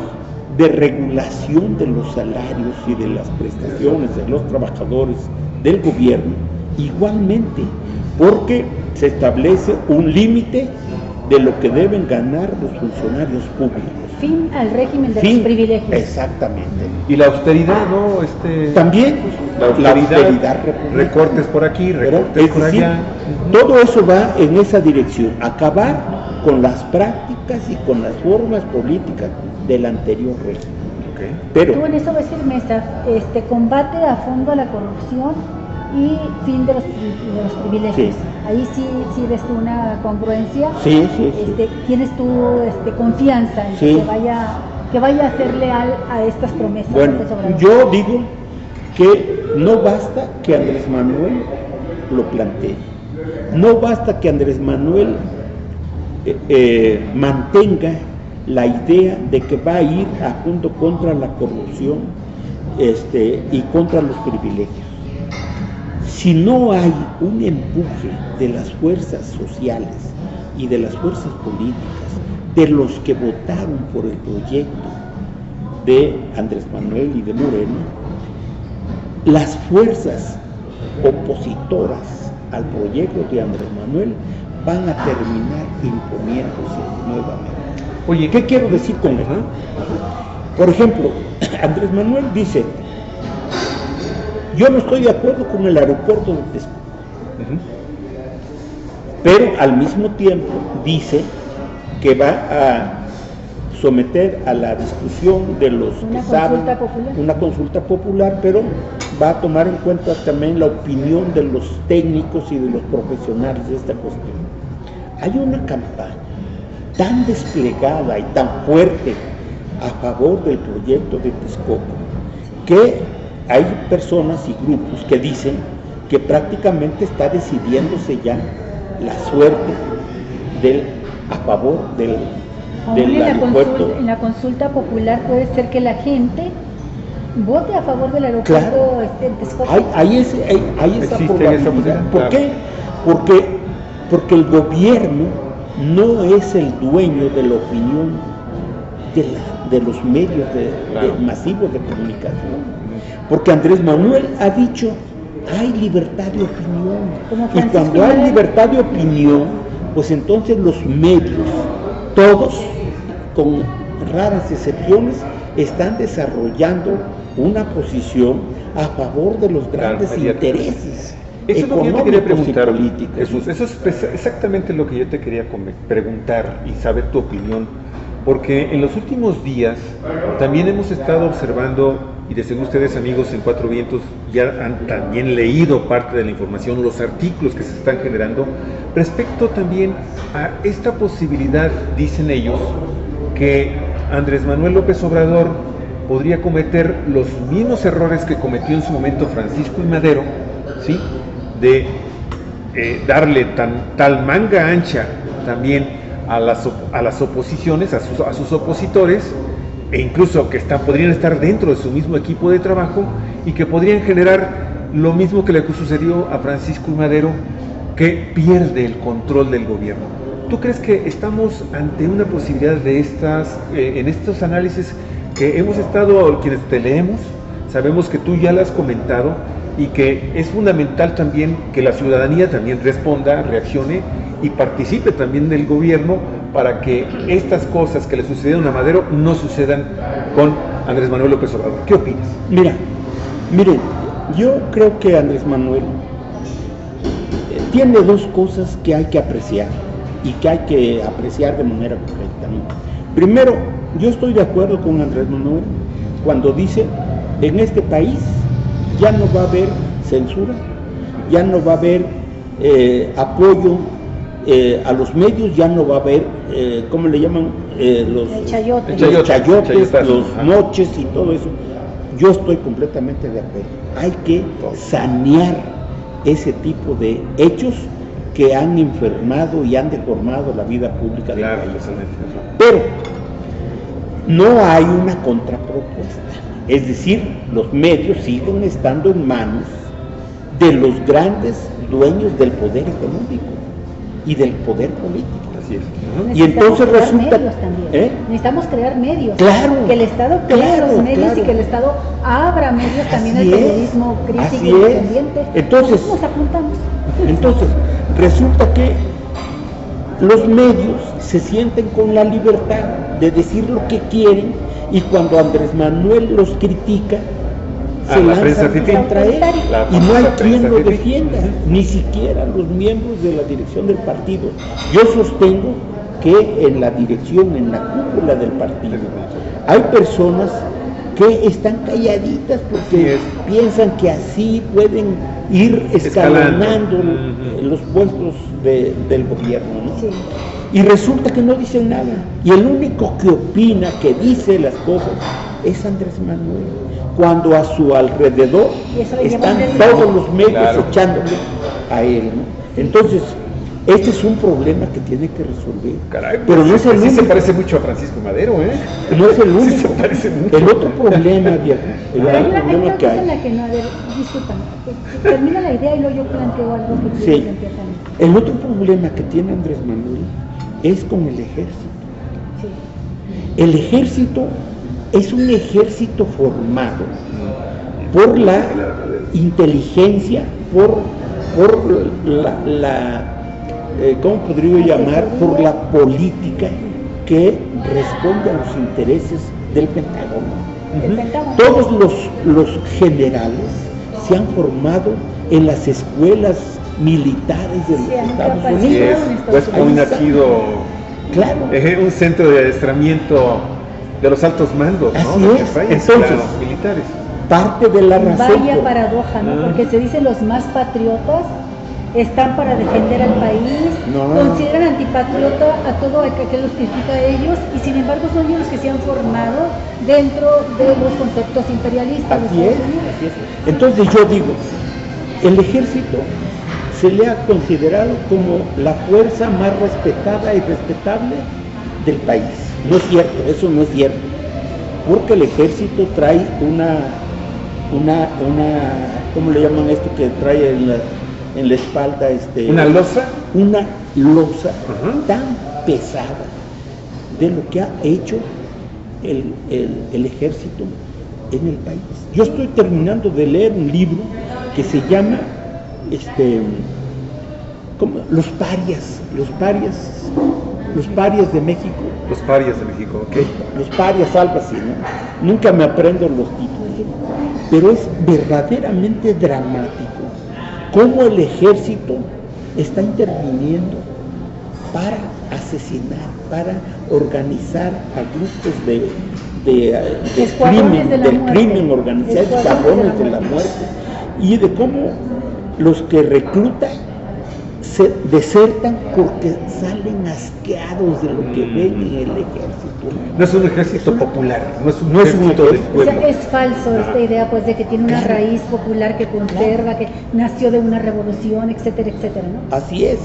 de regulación de los salarios y de las prestaciones de los trabajadores del gobierno, igualmente, porque se establece un límite de lo que deben ganar los funcionarios públicos. Fin al régimen de los privilegios. Exactamente. Y la austeridad, ¿no? También la austeridad republicana. Recortes por aquí, recortes por allá. Todo eso va en esa dirección, acabar con las prácticas y con las formas políticas del anterior régimen. Okay. Pero tú en eso ves el Mesa, combate a fondo a la corrupción y fin de los privilegios. Sí. Ahí sí ves tú una congruencia. Sí. Tienes tú confianza en que vaya a ser leal a estas promesas. Bueno, yo digo que no basta que Andrés Manuel lo plantee, no basta que Andrés Manuel mantenga la idea de que va a ir a fondo contra la corrupción y contra los privilegios. Si no hay un empuje de las fuerzas sociales y de las fuerzas políticas, de los que votaron por el proyecto de Andrés Manuel y de Morena, las fuerzas opositoras al proyecto de Andrés Manuel van a terminar imponiéndose nuevamente. Oye, ¿qué quiero decir con esto? Por ejemplo, Andrés Manuel dice: yo no estoy de acuerdo con el aeropuerto de Texcoco, pero al mismo tiempo dice que va a someter a la discusión de los que saben una consulta popular, pero va a tomar en cuenta también la opinión de los técnicos y de los profesionales de esta cuestión. Hay una campaña tan desplegada y tan fuerte a favor del proyecto de Texcoco que hay personas y grupos que dicen que prácticamente está decidiéndose ya la suerte a favor del aeropuerto. En la consulta popular puede ser que la gente vote a favor del aeropuerto. Claro. En Texcoco. Hay esa probabilidad. ¿Por qué? Porque el gobierno no es el dueño de la opinión de los medios masivos de comunicación. Porque Andrés Manuel ha dicho: hay libertad de opinión. Y cuando hay libertad de opinión, pues entonces los medios, todos, con raras excepciones, están desarrollando una posición a favor de los grandes intereses. Eso es lo que yo te quería preguntar, políticos. Eso es exactamente lo que yo te quería preguntar y saber tu opinión, porque en los últimos días también hemos estado observando, y de seguro ustedes, amigos en Cuatro Vientos, ya han también leído parte de la información, los artículos que se están generando, respecto también a esta posibilidad, dicen ellos, que Andrés Manuel López Obrador podría cometer los mismos errores que cometió en su momento Francisco I. Madero, ¿sí? De darle tal manga ancha también a las oposiciones, a sus opositores, e incluso que podrían estar dentro de su mismo equipo de trabajo y que podrían generar lo mismo que le sucedió a Francisco I. Madero, que pierde el control del gobierno. ¿Tú crees que estamos ante una posibilidad de en estos análisis que hemos estado, quienes te leemos, sabemos que tú ya lo has comentado y que es fundamental también que la ciudadanía también responda, reaccione y participe también del gobierno para que estas cosas que le sucedieron a Madero no sucedan con Andrés Manuel López Obrador? ¿Qué opinas? Miren, yo creo que Andrés Manuel tiene dos cosas que hay que apreciar y que hay que apreciar de manera correcta, ¿no? Primero, yo estoy de acuerdo con Andrés Manuel cuando dice: en este país ya no va a haber censura, ya no va a haber apoyo a los medios, ya no va a haber, ¿cómo le llaman? Los chayotes, los moches y todo eso. Yo estoy completamente de acuerdo. Hay que sanear ese tipo de hechos que han enfermado y han deformado la vida pública del país. Pero no hay una contrapropuesta. Es decir, los medios siguen estando en manos de los grandes dueños del poder económico y del poder político. Así es. Y entonces resulta necesitamos crear medios, claro, que el Estado cree los medios y que el Estado abra medios también al periodismo crítico y independiente. Entonces nos apuntamos. Entonces resulta que los medios se sienten con la libertad de decir lo que quieren, y cuando Andrés Manuel los critica, se lanzan contra él, y no hay quien lo defienda, ni siquiera los miembros de la dirección del partido. Yo sostengo que en la dirección, en la cúpula del partido, hay personas que están calladitas porque piensan que así pueden ir escalonando los puestos del gobierno, ¿no? Sí. Y resulta que no dicen nada, y el único que opina, que dice las cosas, es Andrés Manuel, cuando a su alrededor están todos los medios echándole a él, ¿no? Entonces, este es un problema que tiene que resolver. Caray, pero no es el único. Se parece mucho a Francisco Madero, ¿eh? No es el único. Sí, se parece mucho. El otro problema, viejo. Hay una cosa en la que no, a ver, discúlpame, termina la idea y luego yo planteo algo que tú sí. El otro problema que tiene Andrés Manuel es con el ejército. Sí. El ejército es un ejército formado por la inteligencia, por la ¿cómo podría llamar? Por la política que responde a los intereses del Pentágono. Todos los generales se han formado en las escuelas militares de los Estados Unidos. Pues hoy nacido un centro de adiestramiento de los altos mandos, ¿no? Así es. Entonces, militares. Parte de la razón. Vaya paradoja, ¿no? Porque se dice los más patriotas están para defender al país, consideran antipatriota a todo aquel que los critica a ellos, y sin embargo son ellos los que se han formado dentro de los conceptos imperialistas. Así es. Entonces yo digo, el ejército se le ha considerado como la fuerza más respetada y respetable del país. No es cierto, eso no es cierto, porque el ejército trae una ¿cómo le llaman esto que trae en la espalda? ¿Una losa? Una losa tan pesada de lo que ha hecho el ejército en el país. Yo estoy terminando de leer un libro que se llama Los parias de México. Los parias de México, ok. Los parias, algo así, ¿no? Nunca me aprendo los títulos, pero es verdaderamente dramático cómo el ejército está interviniendo para asesinar, para organizar a grupos del crimen organizado, escuadrones de la muerte, y de cómo los que reclutan se desertan porque salen asqueados de lo que ven en el ejército. No es un ejército popular, no es un ejército del pueblo. O sea, es falso esta idea, pues, de que tiene una raíz popular que conserva, que nació de una revolución, etcétera, etcétera, ¿no? Así es.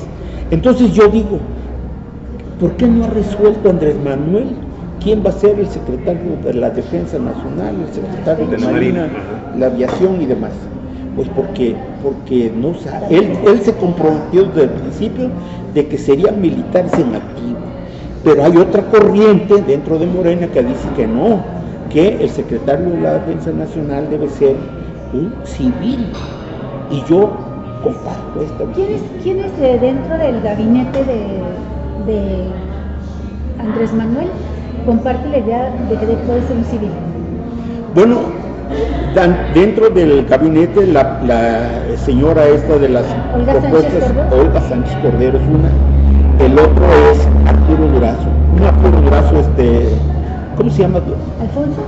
Entonces yo digo, ¿Por qué no ha resuelto Andrés Manuel quién va a ser el secretario de la Defensa Nacional, el secretario de la Marina, la aviación y demás? Pues porque no sabe. Él se comprometió desde el principio de que serían militares en activo, pero hay otra corriente dentro de Morena que dice que no, que el secretario de la Defensa Nacional debe ser un civil, y yo comparto esta visión. ¿Quién es dentro del gabinete de Andrés Manuel comparte la idea de que puede ser un civil? Bueno, dentro del gabinete la señora esta de las propuestas, Olga Sánchez Cordero es una, el otro es Arturo Durazo, ¿cómo se llama?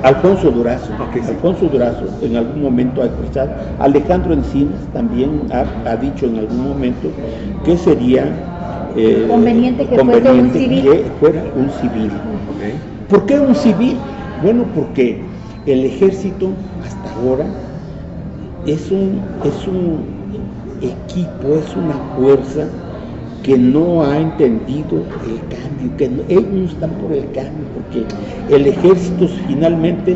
Alfonso Durazo. Okay, sí. Alfonso Durazo en algún momento ha expresado. Alejandro Encinas también ha dicho en algún momento que sería conveniente que fuera un civil. Okay. ¿Por qué un civil? Bueno, porque el ejército hasta ahora es un equipo, es una fuerza que no ha entendido el cambio, ellos no están por el cambio, porque el ejército finalmente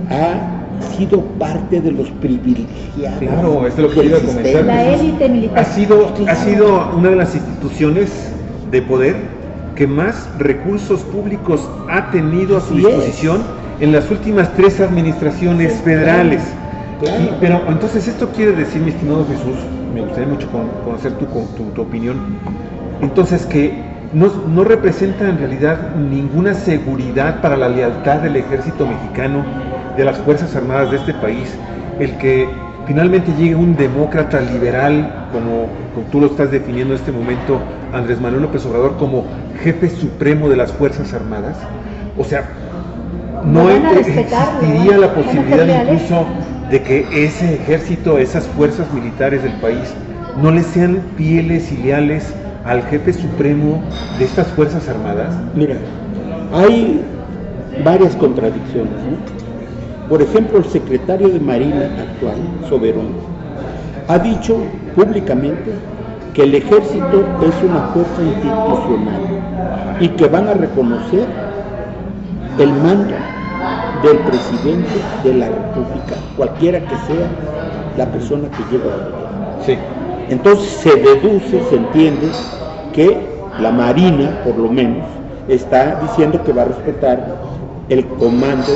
ha sido parte de los privilegiados. Claro, esto es lo que iba a comentar. La élite militar. Ha sido una de las instituciones de poder que más recursos públicos ha tenido a su disposición en las últimas 3 administraciones federales. Claro. Pero entonces esto quiere decir, mi estimado Jesús, me gustaría mucho conocer tu opinión, entonces que no representa en realidad ninguna seguridad para la lealtad del ejército mexicano, de las Fuerzas Armadas de este país, el que finalmente llegue un demócrata liberal, como tú lo estás definiendo en este momento, Andrés Manuel López Obrador, como jefe supremo de las Fuerzas Armadas. O sea, no existiría la posibilidad incluso de que ese ejército, esas fuerzas militares del país, no le sean fieles y leales al jefe supremo de estas Fuerzas Armadas. Mira, hay varias contradicciones, ¿no? Por ejemplo, el secretario de Marina actual, Soberón, ha dicho públicamente que el ejército es una fuerza institucional y que van a reconocer el mando del presidente de la República, cualquiera que sea la persona que lleve al gobierno. Sí. Entonces se entiende que la Marina, por lo menos, está diciendo que va a respetar el comando,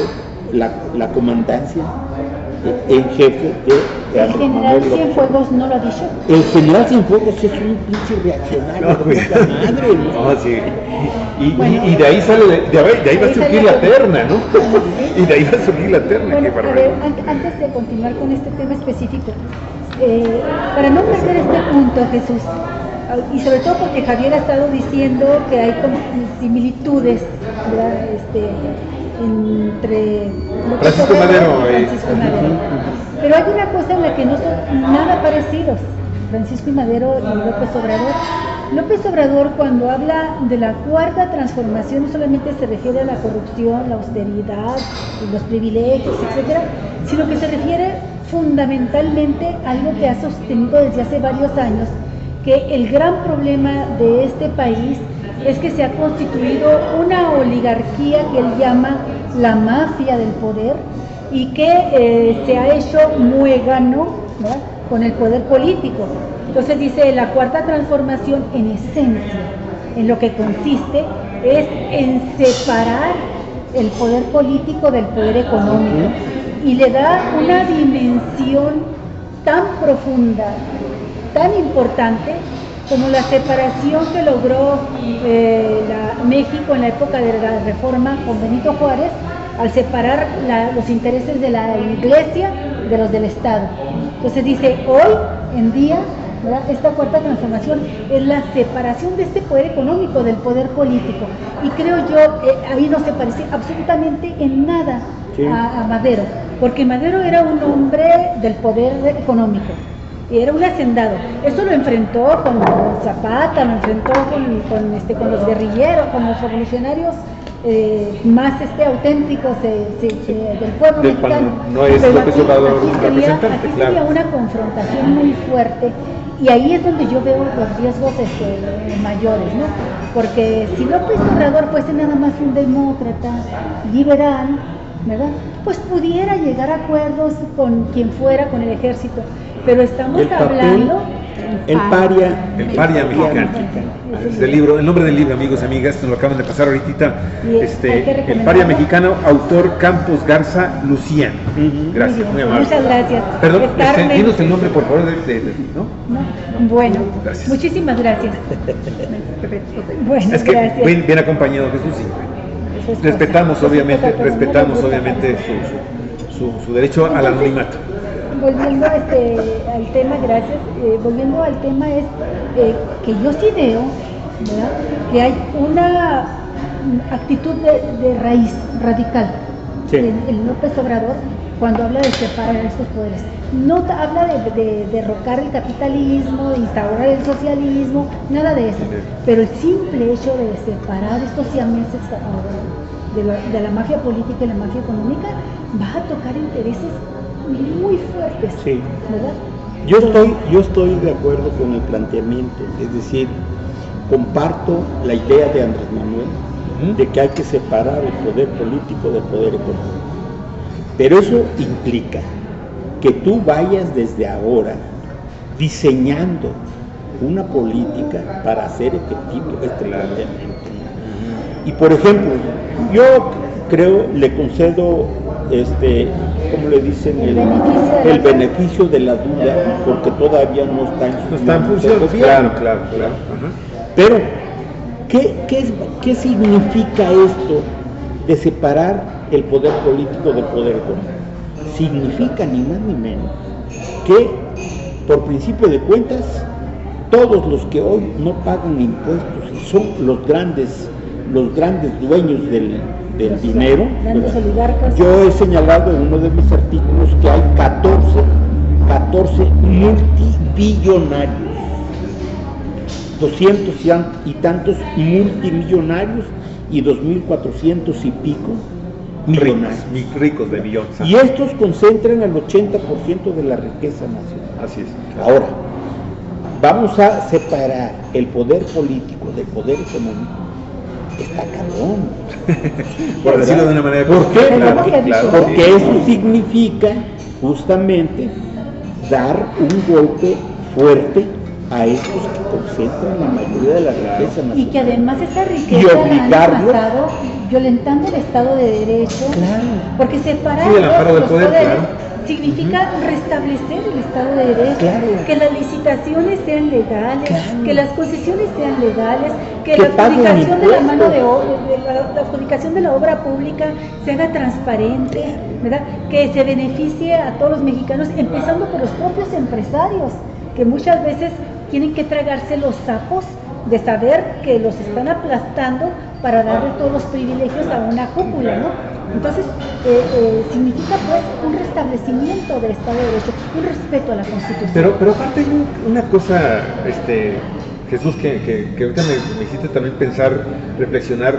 la comandancia en jefe de El general Cienfuegos no lo ha dicho. El general Cienfuegos es un pinche reaccionario, madre, ¿no? No, sí. Y de ahí sale, de ahí va a surgir la terna, ¿no? Y de ahí va a surgir la terna. Bueno, a ver, antes de continuar con este tema específico, para no perder este punto, Jesús, y sobre todo porque Javier ha estado diciendo que hay similitudes, ¿verdad? Entre Francisco Madero. Pero hay una cosa en la que no son nada parecidos, Francisco y Madero y López Obrador. López Obrador, cuando habla de la cuarta transformación, no solamente se refiere a la corrupción, la austeridad, los privilegios, etcétera, sino que se refiere fundamentalmente a algo que ha sostenido desde hace varios años, que el gran problema de este país es que se ha constituido una oligarquía que él llama la mafia del poder y que se ha hecho muégano, ¿verdad?, con el poder político. Entonces dice, la cuarta transformación en esencia, en lo que consiste, es en separar el poder político del poder económico y le da una dimensión tan profunda, tan importante, como la separación que logró México en la época de la Reforma con Benito Juárez, al separar los intereses de la Iglesia de los del Estado. Entonces dice, hoy en día, ¿verdad?, esta cuarta transformación es la separación de este poder económico del poder político. Y creo yo, ahí no se parece absolutamente en nada a Madero, porque Madero era un hombre del poder económico. Era un hacendado. Esto lo enfrentó con Zapata, lo enfrentó con los guerrilleros, con los revolucionarios más auténticos del pueblo mexicano. No es López Obrador representante, aquí sería una confrontación muy fuerte, y ahí es donde yo veo los riesgos mayores, ¿no? Porque si López Obrador fuese nada más un demócrata liberal, ¿verdad? Pues pudiera llegar a acuerdos con quien fuera, con el ejército, pero estamos hablando... El paria mexicano. Es el libro, el nombre del libro, amigos y amigas, nos lo acaban de pasar ahorita. El paria mexicano, autor Campos Garza Lucía. Gracias, muy amable. Muchas gracias. Perdón, dinos el nombre, por favor, ¿no? Bueno, gracias. Muchísimas gracias. Bueno, es que gracias. Bien acompañado, Jesús. Respetamos obviamente su derecho al anonimato. Volviendo al tema, gracias. Volviendo al tema es que yo sí veo, ¿verdad?, que hay una actitud de raíz radical en López Obrador cuando habla de separar estos poderes. No habla de derrocar el capitalismo, de instaurar el socialismo, nada de eso. Pero el simple hecho de separar estos siameses de la mafia política y la mafia económica va a tocar intereses muy fuertes, sí, ¿verdad? Yo estoy de acuerdo con el planteamiento, es decir, comparto la idea de Andrés Manuel de que hay que separar el poder político del poder económico, pero eso implica que tú vayas desde ahora diseñando una política para hacer efectivo este planteamiento. Y por ejemplo, yo creo, le concedo como le dicen, el beneficio de la duda, porque todavía no está en función. Claro. Pero, ¿qué significa esto de separar el poder político del poder económico? Significa ni más ni menos que, por principio de cuentas, todos los que hoy no pagan impuestos y son los grandes dueños del dinero, yo he señalado en uno de mis artículos que hay 14 multibillonarios, 200 y tantos multimillonarios y 2.400 y pico millonarios. Ricos de millones. Y estos concentran el 80% de la riqueza nacional. Así es. Ahora, vamos a separar el poder político del poder económico. Está cabrón. Por decirlo de una manera. ¿Por qué? Porque eso significa justamente dar un golpe fuerte a estos que concentran la mayoría de la riqueza nacional. Y que además esa riqueza la han pasado violentando el Estado de Derecho, porque separar el amparo del poder, significa restablecer el Estado de Derecho, que las licitaciones sean legales, que las concesiones sean legales, que la adjudicación de la mano de obra, la adjudicación de la obra pública se haga transparente, ¿verdad? Que se beneficie a todos los mexicanos, empezando por los propios empresarios, que muchas veces tienen que tragarse los sapos de saber que los están aplastando para darle todos los privilegios a una cúpula, ¿no? Entonces, significa pues un restablecimiento del Estado de Derecho, un respeto a la Constitución. Pero aparte hay una cosa, Jesús, que ahorita me hiciste también pensar, reflexionar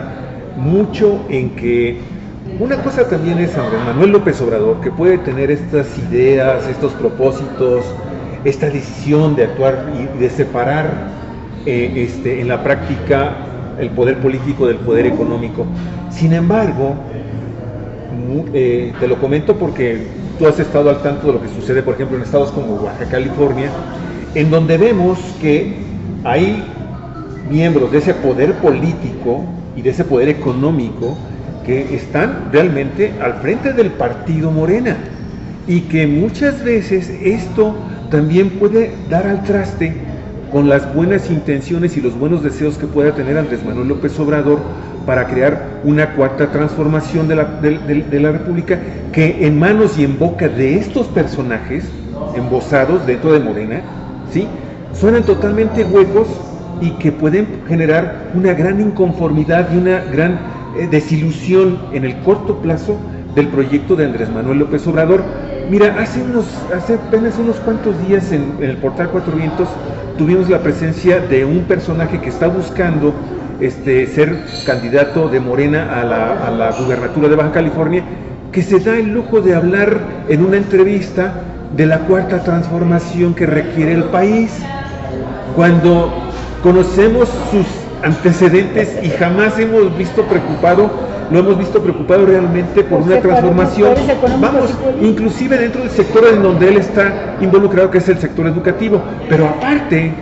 mucho en que una cosa también es Andrés Manuel López Obrador, que puede tener estas ideas, estos propósitos, esta decisión de actuar y de separar en la práctica el poder político del poder económico. Sin embargo, te lo comento porque tú has estado al tanto de lo que sucede, por ejemplo, en estados como Oaxaca, California, en donde vemos que hay miembros de ese poder político y de ese poder económico que están realmente al frente del partido Morena, y que muchas veces esto también puede dar al traste con las buenas intenciones y los buenos deseos que pueda tener Andrés Manuel López Obrador para crear una cuarta transformación de la República, que en manos y en boca de estos personajes embosados dentro de Morena, ¿sí?, suenan totalmente huecos y que pueden generar una gran inconformidad y una gran desilusión en el corto plazo del proyecto de Andrés Manuel López Obrador. Mira, hace apenas unos cuantos días en el portal Cuatro Vientos tuvimos la presencia de un personaje que está buscando ser candidato de Morena a la gubernatura de Baja California, que se da el lujo de hablar en una entrevista de la cuarta transformación que requiere el país, cuando conocemos sus antecedentes y jamás lo hemos visto preocupado realmente por una transformación, vamos, inclusive dentro del sector en donde él está involucrado, que es el sector educativo. Pero aparte,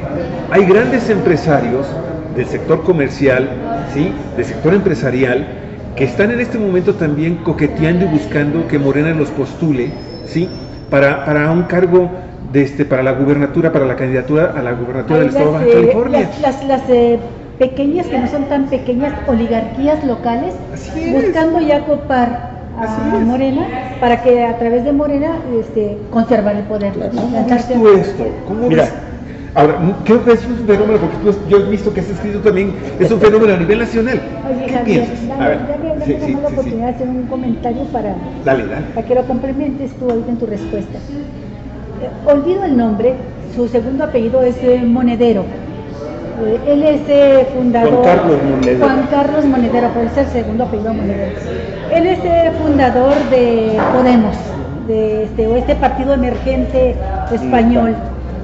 hay grandes empresarios del sector comercial, ¿sí?, del sector empresarial, que están en este momento también coqueteando y buscando que Morena los postule, ¿sí?, para un cargo para la gubernatura, para la candidatura a la gubernatura del Estado de Baja California. Las pequeñas, que no son tan pequeñas, oligarquías locales, buscando ya copar a Morena, para que a través de Morena conservar el poder. ¿Cómo ves tú esto? ¿Cómo ves? Ahora, creo que es un fenómeno, porque yo he visto que has escrito también, es un fenómeno a nivel nacional. Oye, ¿Qué Javier, piensas? dame la oportunidad de hacer un comentario para que lo complementes tú ahorita en tu respuesta. Olvido el nombre, su segundo apellido es Monedero. Él es fundador. Juan Carlos Monedero, pero es el segundo apellido Monedero. Él es fundador de Podemos, de este partido emergente español,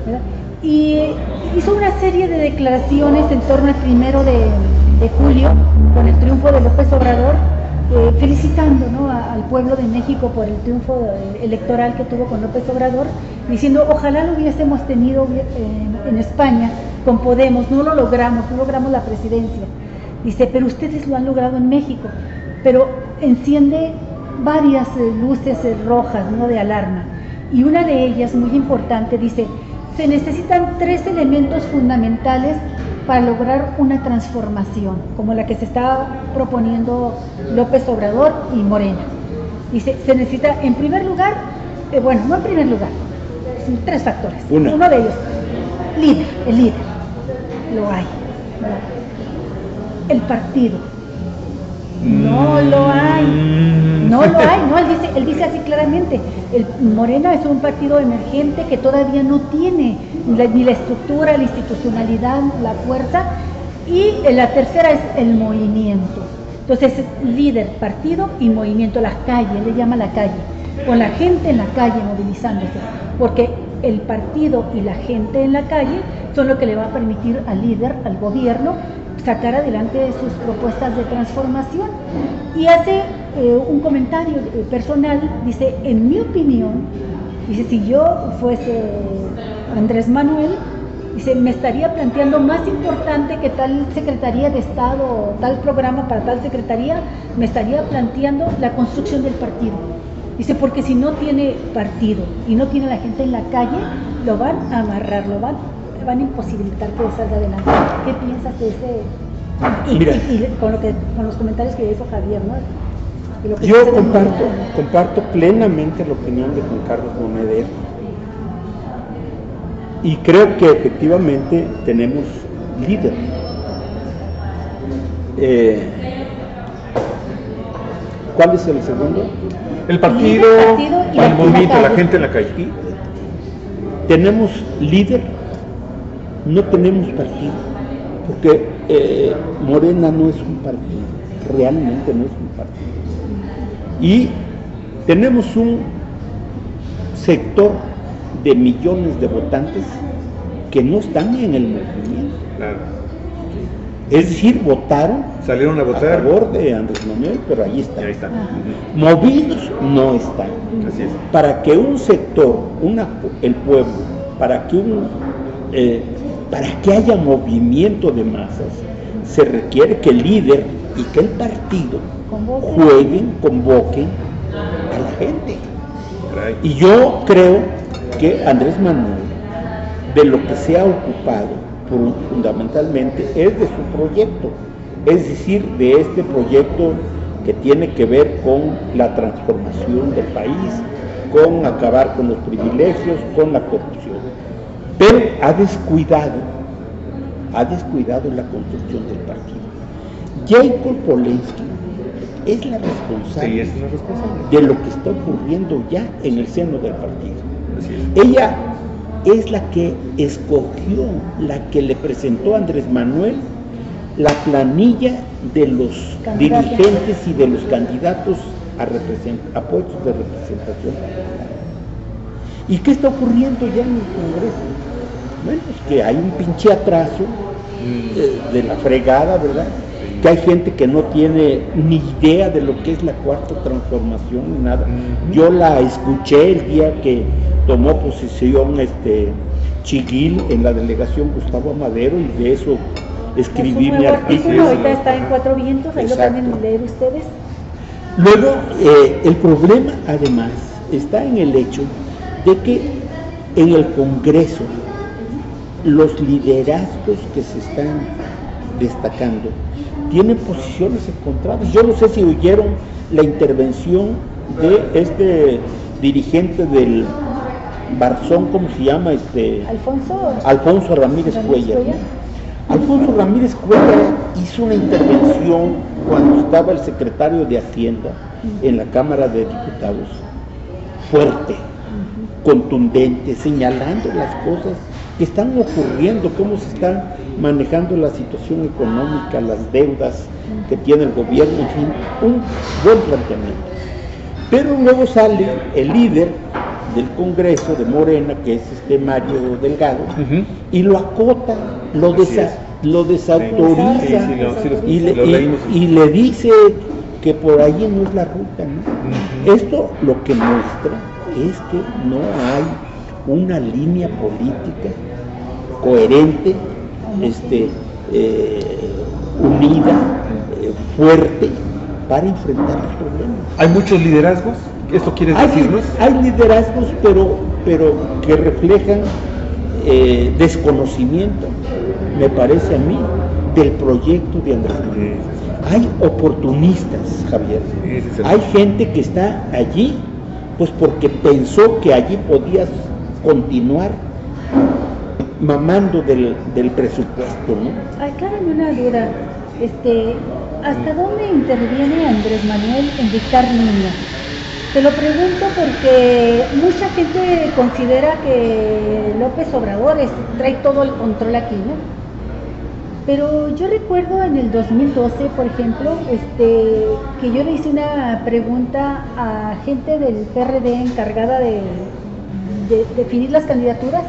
¿verdad? Y hizo una serie de declaraciones en torno al 1 de julio, con el triunfo de López Obrador, felicitando, ¿no?, al pueblo de México por el triunfo electoral que tuvo con López Obrador, diciendo: ojalá lo hubiésemos tenido en España con Podemos, no logramos la presidencia. Dice, pero ustedes lo han logrado en México. Pero enciende varias luces rojas, ¿no?, de alarma. Y una de ellas, muy importante, dice: se necesitan 3 elementos fundamentales para lograr una transformación, como la que se está proponiendo López Obrador y Morena. Dice, se necesita, en primer lugar, no en primer lugar, 3 factores. Uno de ellos, el líder, lo hay, ¿verdad? El partido, no lo hay, él dice así claramente: Morena es un partido emergente que todavía no tiene ni la estructura, la institucionalidad, la fuerza, y la tercera es el movimiento. Entonces, líder, partido y movimiento, la calle, le llama la calle, con la gente en la calle movilizándose, porque el partido y la gente en la calle son lo que le va a permitir al líder, al gobierno, sacar adelante sus propuestas de transformación. Y hace un comentario personal, dice: en mi opinión, dice, si yo fuese Andrés Manuel, dice, me estaría planteando más importante que tal Secretaría de Estado, tal programa para tal Secretaría, me estaría planteando la construcción del partido. Dice, porque si no tiene partido y no tiene la gente en la calle, lo van a amarrar, van a imposibilitar que salga adelante. ¿Qué piensas de ese? Y con los comentarios que hizo Javier, ¿no? Yo comparto plenamente la opinión de Juan Carlos Monedero, y creo que efectivamente tenemos líder. ¿Cuál es el segundo? El partido y el movimiento, la gente en la calle. Tenemos líder, no tenemos partido, porque Morena no es un partido, realmente no es un partido. Y tenemos un sector de millones de votantes que no están en el movimiento. Claro. Es decir, salieron a votar a favor de Andrés Manuel, pero ahí están. Ahí están. Movidos no están. Así es. Para que un sector, el pueblo, para que haya movimiento de masas, se requiere que el líder y que el partido convoquen a la gente. Y yo creo que Andrés Manuel, de lo que se ha ocupado fundamentalmente, es de su proyecto, es decir, de este proyecto que tiene que ver con la transformación del país, con acabar con los privilegios, con la corrupción. Pero ha descuidado la construcción del partido. Jacob Polensky es la responsable de lo que está ocurriendo ya en el seno del partido. Ella es la que escogió, la que le presentó a Andrés Manuel la planilla de los dirigentes y de los candidatos a puestos de representación. ¿Y qué está ocurriendo ya en el Congreso? Bueno, es que hay un pinche atraso de la fregada, ¿verdad? Que hay gente que no tiene ni idea de lo que es la cuarta transformación ni nada. Yo la escuché el día que tomó posesión Chiguil en la delegación Gustavo Amadero, y de eso escribí mi artículo. Ahorita está en Cuatro Vientos, ahí lo pueden leer ustedes. Luego, el problema además está en el hecho de que en el Congreso los liderazgos que se están destacando tienen posiciones encontradas. Yo no sé si oyeron la intervención de este dirigente del Barzón, ¿cómo se llama? Alfonso Ramírez Cuellar. Alfonso Ramírez Cuellar hizo una intervención cuando estaba el secretario de Hacienda en la Cámara de Diputados, fuerte, contundente, señalando las cosas que están ocurriendo, cómo se está manejando la situación económica, las deudas que tiene el gobierno, en fin, un buen planteamiento. Pero luego sale el líder del Congreso de Morena, que es Mario Delgado, y lo acota, lo desautoriza, y le dice que por ahí no es la ruta, ¿no? Esto lo que muestra es que no hay una línea política coherente, unida, fuerte, para enfrentar los problemas. ¿Hay muchos liderazgos? ¿Esto quieres decirnos? Hay liderazgos, pero que reflejan desconocimiento, me parece a mí, del proyecto de Andrés Manuel. Hay oportunistas, Javier. Hay gente que está allí, pues porque pensó que allí podías continuar mamando del presupuesto, ¿no? Aclárame una duda, ¿hasta dónde interviene Andrés Manuel en dictar líneas? Te lo pregunto porque mucha gente considera que López Obrador trae todo el control aquí, ¿no? Pero yo recuerdo en el 2012, por ejemplo, que yo le hice una pregunta a gente del PRD encargada de definir las candidaturas,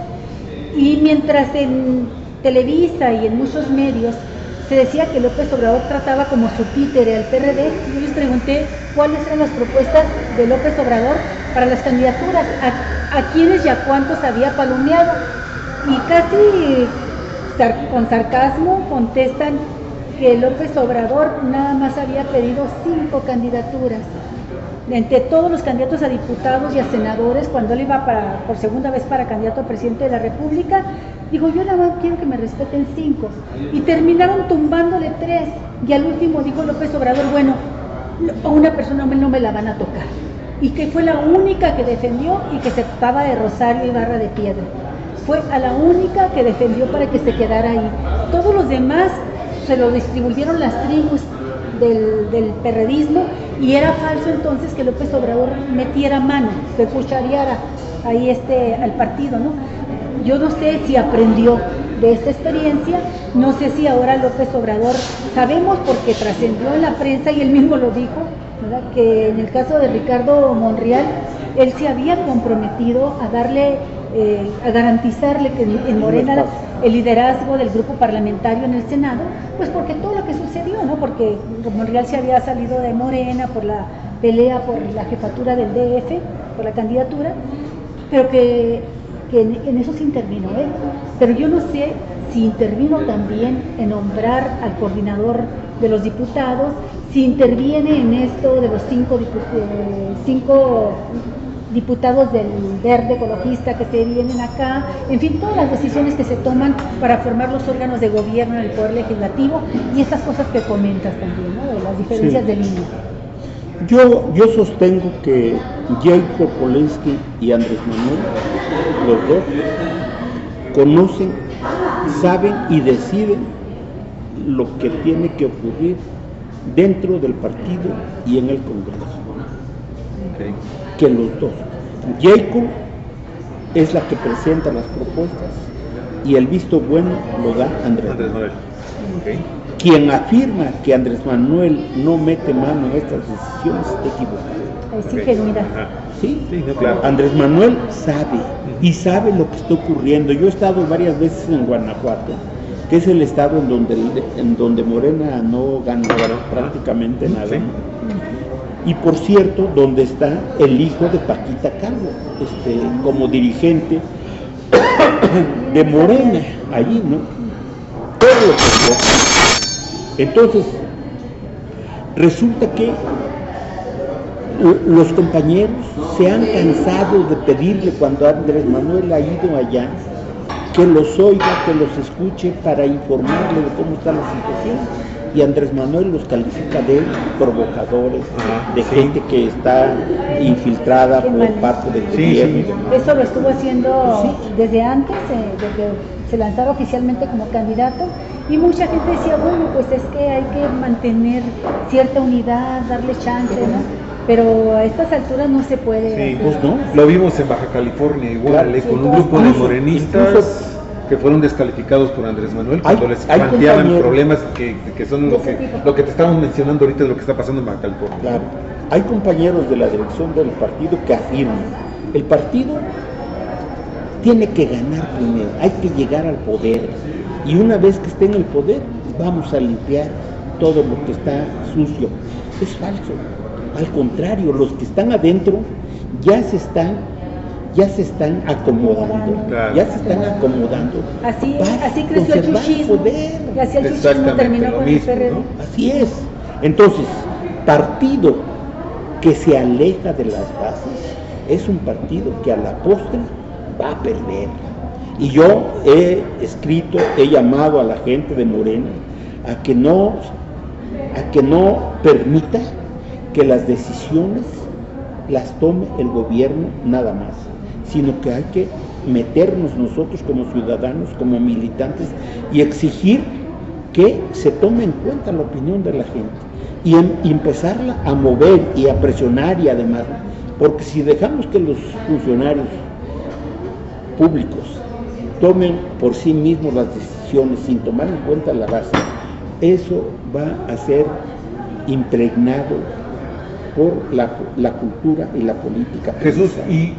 y mientras en Televisa y en muchos medios se decía que López Obrador trataba como su títere al PRD, yo les pregunté cuáles eran las propuestas de López Obrador para las candidaturas, a quiénes y a cuántos había palomeado, y casi con sarcasmo contestan que López Obrador nada más había pedido 5 candidaturas. Entre todos los candidatos a diputados y a senadores, cuando él iba por segunda vez para candidato a presidente de la República, dijo, yo nada más quiero que me respeten 5. Y terminaron tumbándole 3. Y al último dijo López Obrador, bueno, a una persona no me la van a tocar. Y que fue la única que defendió y que se trataba de Rosario Ibarra de Piedra. Fue a la única que defendió para que se quedara ahí. Todos los demás se lo distribuyeron las tribus del perredismo, y era falso entonces que López Obrador metiera mano, que cuchareara ahí al partido, ¿no? Yo no sé si aprendió de esta experiencia, no sé si ahora López Obrador, sabemos porque trascendió en la prensa y él mismo lo dijo, ¿verdad?, que en el caso de Ricardo Monreal, él se había comprometido a darle, a garantizarle que en Morena el liderazgo del grupo parlamentario en el Senado, pues porque todo lo que sucedió, ¿no? Porque Monreal se había salido de Morena por la pelea por la jefatura del DF, por la candidatura, pero que en eso se intervino él. Pero yo no sé si intervino también en nombrar al coordinador de los diputados, si interviene en esto de los 5 diputados del Verde Ecologista que se vienen acá, en fin, todas las decisiones que se toman para formar los órganos de gobierno en el Poder Legislativo, y estas cosas que comentas también, ¿no?, de las diferencias de línea. Yo sostengo que Jacob Polensky y Andrés Manuel, los dos, conocen, saben y deciden lo que tiene que ocurrir dentro del partido y en el Congreso. Okay. Que los dos. Jacob es la que presenta las propuestas y el visto bueno lo da Andrés Manuel. Okay. quien afirma que Andrés Manuel no mete mano en estas decisiones está equivocado. Es ingenuidad. Sí, Sí, no, claro. Andrés Manuel sabe y sabe lo que está ocurriendo. Yo he estado varias veces en Guanajuato, que es el estado en donde Morena no gana prácticamente nada. Sí. Y por cierto, donde está el hijo de Paquita Calvo, como dirigente de Morena, allí, ¿no? Todo lo que fue. Entonces, resulta que los compañeros se han cansado de pedirle cuando Andrés Manuel ha ido allá, que los oiga, que los escuche para informarle de cómo está la situación. Y Andrés Manuel los califica de provocadores, de gente que está infiltrada por parte del gobierno. Y demás. Eso lo estuvo haciendo desde antes, desde se lanzara oficialmente como candidato, y mucha gente decía, bueno, pues es que hay que mantener cierta unidad, darle chance, ¿no? Pero a estas alturas no se puede. Sí, pues no. Lo vimos en Baja California igual, sí, con un grupo de morenistas que fueron descalificados por Andrés Manuel cuando les planteaban problemas que son lo que te estábamos mencionando ahorita de lo que está pasando en Baja California. Claro, hay compañeros de la dirección del partido que afirman, el partido tiene que ganar primero, hay que llegar al poder, y una vez que esté en el poder, vamos a limpiar todo lo que está sucio. Es falso, al contrario, los que están adentro ya se están acomodando, claro. Ya se están acomodando. Así creció el chuchismo, y así el chuchismo terminó con el PRD. ¿No? Así es. Entonces, partido que se aleja de las bases es un partido que a la postre va a perder. Y yo he llamado a la gente de Morena a que no permita que las decisiones las tome el gobierno nada más, sino que hay que meternos nosotros como ciudadanos, como militantes, y exigir que se tome en cuenta la opinión de la gente y empezarla a mover y a presionar, y además, porque si dejamos que los funcionarios públicos tomen por sí mismos las decisiones sin tomar en cuenta la base, eso va a ser impregnado por la cultura y la política. Jesús, y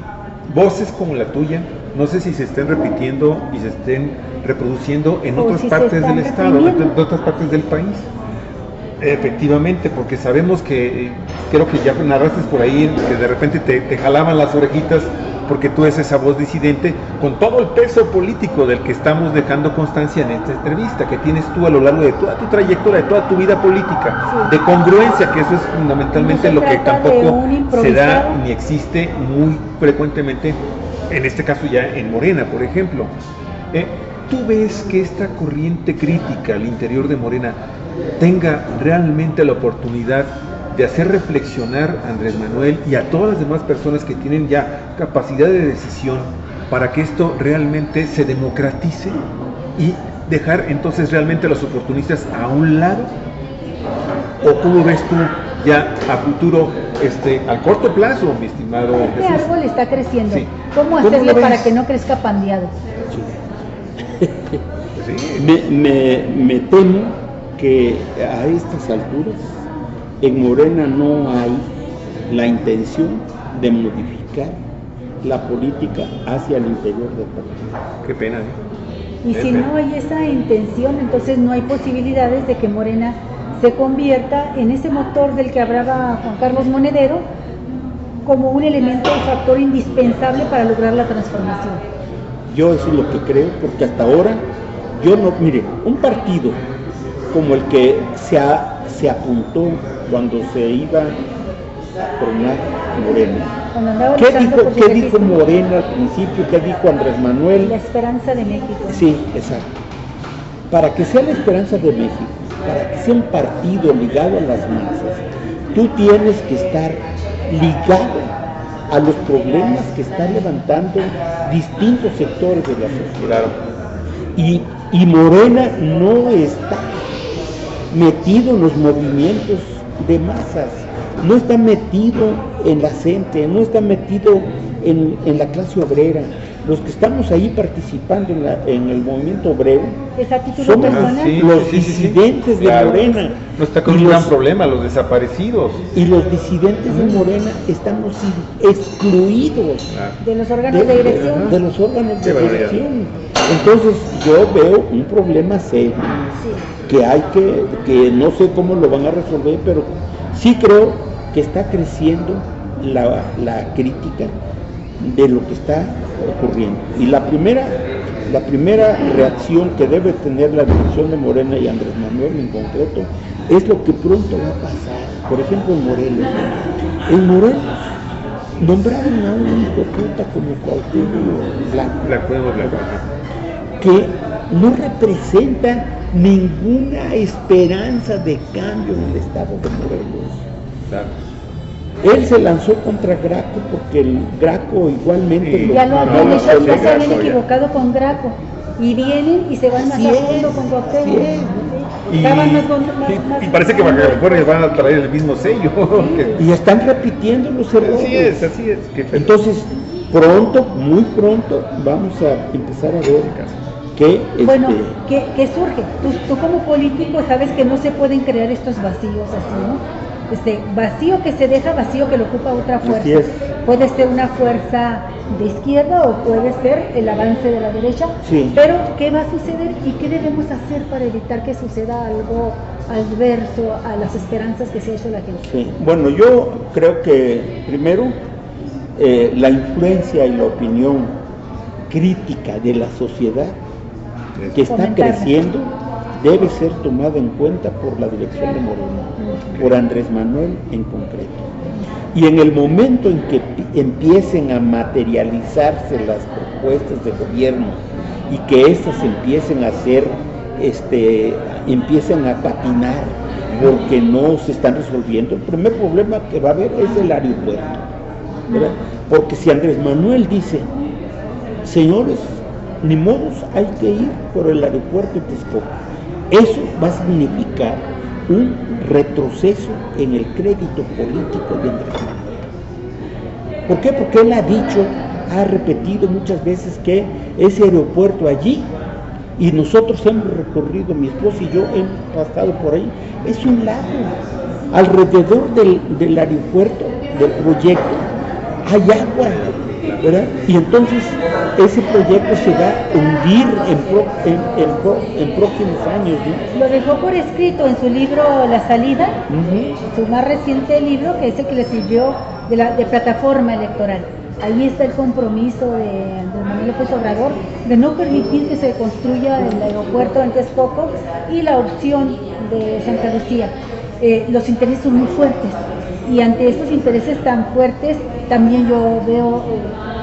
voces como la tuya, no sé si se estén repitiendo y se estén reproduciendo en otras partes del estado, en otras partes del país. Efectivamente, porque sabemos que, creo que ya narraste por ahí, que de repente te jalaban las orejitas porque tú eres esa voz disidente, con todo el peso político del que estamos dejando constancia en esta entrevista, que tienes tú a lo largo de toda tu trayectoria, de toda tu vida política, de congruencia, que eso es fundamentalmente lo que tampoco se da ni existe muy frecuentemente, en este caso ya en Morena, por ejemplo. ¿Tú ves que esta corriente crítica al interior de Morena tenga realmente la oportunidad de hacer reflexionar a Andrés Manuel y a todas las demás personas que tienen ya capacidad de decisión para que esto realmente se democratice y dejar entonces realmente a los oportunistas a un lado? ¿O cómo ves tú ya a futuro, al corto plazo, mi estimado Jesús? Este árbol está creciendo. Sí. ¿Cómo hacerle para que no crezca pandeado? Sí. Me temo que a estas alturas en Morena no hay la intención de modificar la política hacia el interior del país. Qué pena, Y si no hay esa intención, entonces no hay posibilidades de que Morena se convierta en ese motor del que hablaba Juan Carlos Monedero, como un elemento, un factor indispensable para lograr la transformación. Yo eso es lo que creo, porque hasta ahora, mire, un partido como el que se apuntó cuando se iba a coronar Morena. ¿Qué dijo Morena al principio? ¿Qué dijo Andrés Manuel? La esperanza de México. Sí, exacto. Para que sea la esperanza de México, para que sea un partido ligado a las masas, tú tienes que estar ligado a los problemas que están levantando distintos sectores de la sociedad. Y Morena no está metido en los movimientos de masas, no está metido en la gente, no está metido en la clase obrera, los que estamos ahí participando en el movimiento obrero, ¿Es a título somos personal? los disidentes de Claro. Morena. No está con un gran problema, los desaparecidos. Y los disidentes de Morena estamos excluidos De los órganos de dirección. de los órganos Qué de barbaridad. dirección. Entonces yo veo un problema serio que hay que no sé cómo lo van a resolver, pero sí creo que está creciendo la crítica de lo que está ocurriendo. Y la primera reacción que debe tener la dirección de Morena y Andrés Manuel en concreto es lo que pronto va a pasar. Por ejemplo, en Morelos. En Morelos nombraron a un hijo de puta como Cuauhtémoc Blanco, que no representa ninguna esperanza de cambio en el estado de Morelos. Claro. Él se lanzó contra Graco porque el Graco igualmente... Ya lo habían hecho, ya se habían Graco, ya. equivocado con Graco. Y vienen y se van más Así a es, fondo con Cuauhtémoc. así es. Estaban más Y parece que Baja California van a traer el mismo sello. Y están repitiendo los errores. Así es. Entonces, pronto, muy pronto, vamos a empezar a ver que... Bueno, ¿qué surge? Tú como político sabes que no se pueden crear estos vacíos así, ¿no? Vacío que se deja, vacío que lo ocupa otra fuerza. Así es. Puede ser una fuerza de izquierda o puede ser el avance de la derecha. Sí. Pero, ¿qué va a suceder y qué debemos hacer para evitar que suceda algo adverso a las esperanzas que se ha hecho la gente? Sí. Bueno, yo creo que primero la influencia y la opinión crítica de la sociedad que está Fomentarla. creciendo debe ser tomada en cuenta por la dirección de Morena, por Andrés Manuel en concreto. Y en el momento en que empiecen a materializarse las propuestas de gobierno y que éstas empiecen a ser, empiecen a patinar porque no se están resolviendo, el primer problema que va a haber es el aeropuerto, ¿verdad? Porque si Andrés Manuel dice, señores, ni modos, hay que ir por el aeropuerto de Texcoco, eso va a significar un retroceso en el crédito político de Andrés Manuel. ¿Por qué? Porque él ha repetido muchas veces que ese aeropuerto allí, y nosotros hemos recorrido, mi esposa y yo hemos pasado por ahí, es un lago. Alrededor del aeropuerto, del proyecto, hay agua, ¿verdad? Y entonces ese proyecto se va a hundir en próximos años, ¿no? Lo dejó por escrito en su libro La Salida, Uh-huh. su más reciente libro, que es el que le sirvió de plataforma electoral. Ahí está el compromiso de Andrés Manuel López Obrador de no permitir que se construya el aeropuerto en Texcoco y la opción de Santa Lucía. Los intereses son muy fuertes y ante estos intereses tan fuertes también yo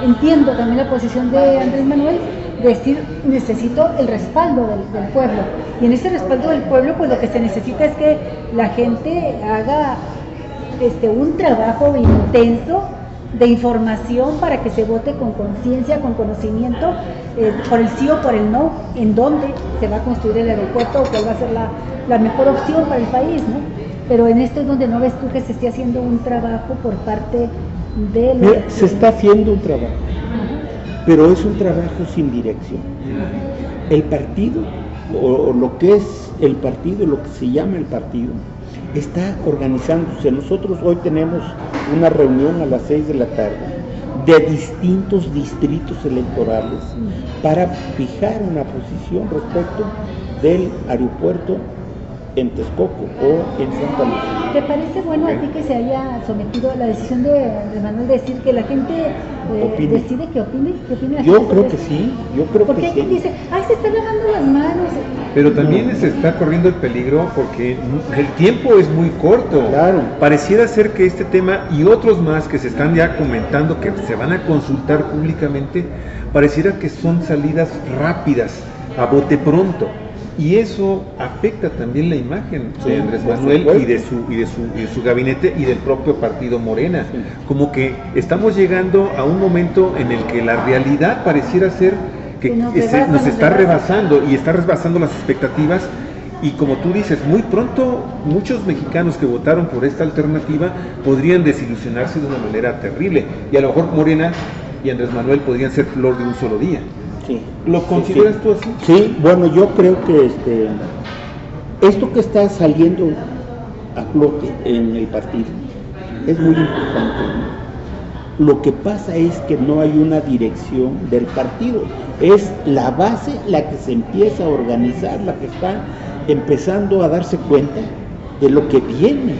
entiendo también la posición de Andrés Manuel, decir necesito el respaldo del pueblo, y en ese respaldo del pueblo pues lo que se necesita es que la gente haga un trabajo intenso de información para que se vote con conciencia, con conocimiento, por el sí o por el no, en dónde se va a construir el aeropuerto o cuál va a ser la mejor opción para el país, ¿no? Pero en esto es donde no ves tú que se esté haciendo un trabajo por parte de la... Mira, se está haciendo un trabajo, pero es un trabajo sin dirección. El partido, o lo que es el partido, lo que se llama el partido, está organizándose. Nosotros hoy tenemos una reunión a las 6 de la tarde de distintos distritos electorales para fijar una posición respecto del aeropuerto en Texcoco o en Santa Lucía. ¿Te parece bueno a ti que se haya sometido a la decisión de Manuel de decir que la gente decide que opine? ¿Qué opine la Yo gente creo sobre que eso? sí, yo creo Porque que hay quien sí. dice, ay, se está lavando las manos. Pero también se está corriendo el peligro porque el tiempo es muy corto. Claro. Pareciera ser que este tema y otros más que se están ya comentando, que se van a consultar públicamente, pareciera que son salidas rápidas, a bote pronto. Y eso afecta también la imagen Sí, de Andrés por Manuel supuesto. y de su gabinete y del propio partido Morena. Sí. Como que estamos llegando a un momento en el que la realidad pareciera ser que Que nos nos está rebasa. rebasando y está rebasando las expectativas. Y como tú dices, muy pronto muchos mexicanos que votaron por esta alternativa podrían desilusionarse de una manera terrible. Y a lo mejor Morena y Andrés Manuel podrían ser flor de un solo día. Sí. ¿Lo consideras tú así? Sí, bueno, yo creo que esto que está saliendo a flote en el partido es muy importante, ¿no? Lo que pasa es que no hay una dirección del partido, es la base la que se empieza a organizar, la que está empezando a darse cuenta de lo que viene,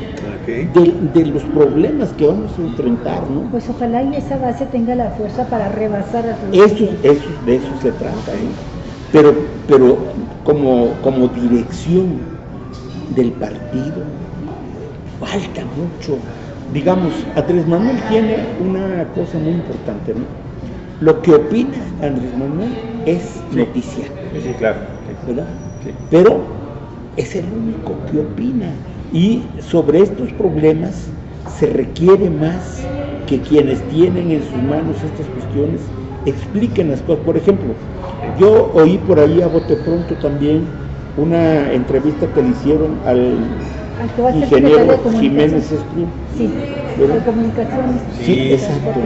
de los problemas que vamos a enfrentar, ¿no? Pues ojalá y esa base tenga la fuerza para rebasar a todos. De eso se trata, ¿no? Pero como dirección del partido falta mucho. Digamos, Andrés Manuel tiene una cosa muy importante, ¿no? Lo que opina Andrés Manuel es noticia. Sí, claro. ¿Verdad? Sí. Pero es el único que opina. Y sobre estos problemas se requiere más que quienes tienen en sus manos estas cuestiones expliquen las cosas. Por ejemplo, yo oí por ahí a bote pronto también una entrevista que le hicieron al ingeniero Jiménez Espriu. Sí, de comunicaciones. Sí, exacto.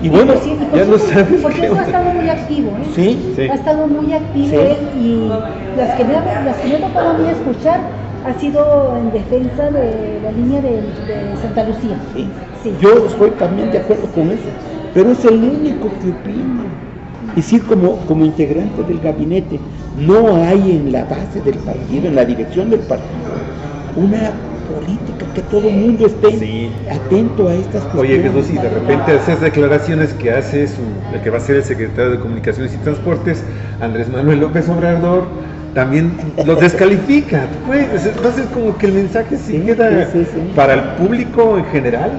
Y bueno, ya lo sabes. Porque eso ha estado muy activo, ¿eh? Sí. Ha estado muy activo él, y las que me ha tocado a mí escuchar ha sido en defensa de la línea de Santa Lucía. Sí. Sí. Yo estoy también de acuerdo con eso, pero es el único que opina. Es decir, como integrante del gabinete, no hay en la base del partido, en la dirección del partido, una política que todo el mundo esté atento a estas cuestiones. Oye, Jesús, y de repente esas declaraciones que hace el que va a ser el secretario de Comunicaciones y Transportes, Andrés Manuel López Obrador, también los descalifica. Pues, entonces como que el mensaje queda para el público en general,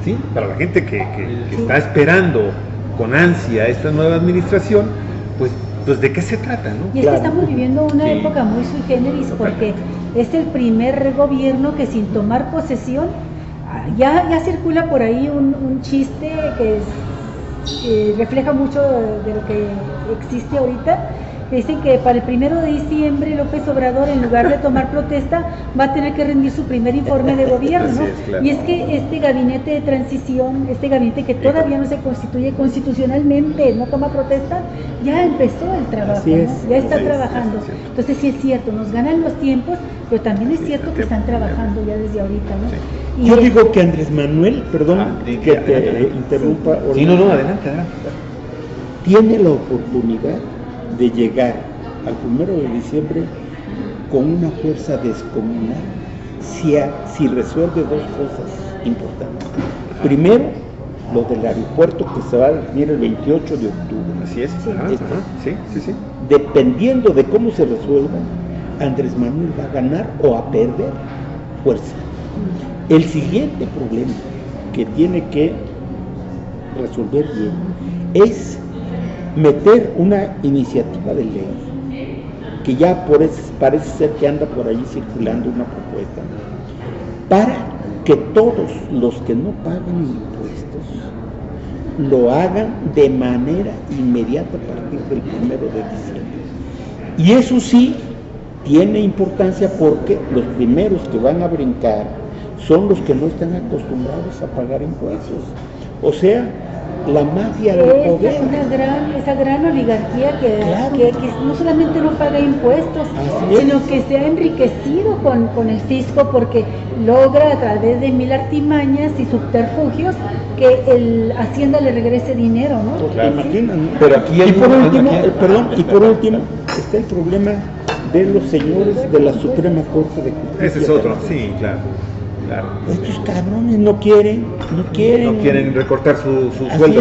¿sí? Para la gente que está esperando con ansia esta nueva administración, pues ¿de qué se trata, no? Y es que estamos viviendo una época muy sui generis, porque es el primer gobierno que sin tomar posesión, ya circula por ahí un chiste que refleja mucho de lo que existe ahorita. Dicen que para el 1 de diciembre López Obrador, en lugar de tomar protesta, va a tener que rendir su primer informe de gobierno, ¿no? Claro. Y es que este gabinete de transición, este gabinete que todavía no se constituye constitucionalmente, no toma protesta, ya empezó el trabajo, ¿no? Ya está trabajando. Entonces sí es cierto, nos ganan los tiempos, pero también es cierto que están trabajando ya desde ahorita, ¿no? Yo digo que Andrés Manuel, perdón que te interrumpa. Sí, no, adelante. Tiene la oportunidad de llegar al 1 de diciembre con una fuerza descomunal si resuelve dos cosas importantes. Primero, lo del aeropuerto que se va a definir el 28 de octubre. Así es. Sí. Dependiendo de cómo se resuelva, Andrés Manuel va a ganar o a perder fuerza. El siguiente problema que tiene que resolver bien es meter una iniciativa de ley, que ya parece ser que anda por ahí circulando una propuesta, para que todos los que no pagan impuestos lo hagan de manera inmediata a partir del 1 de diciembre. Y eso sí tiene importancia, porque los primeros que van a brincar son los que no están acostumbrados a pagar impuestos. O sea, la mafia del poder. Esa gran oligarquía que no solamente no paga impuestos, sino que se ha enriquecido con el fisco, porque logra a través de 1000 artimañas y subterfugios que Hacienda le regrese dinero, ¿no? Claro. Imaginan, ¿no? Pero aquí hay por último está el problema de los señores de la Suprema Corte de Justicia. Ese es otro, sí, claro. Estos cabrones no quieren recortar su sueldo,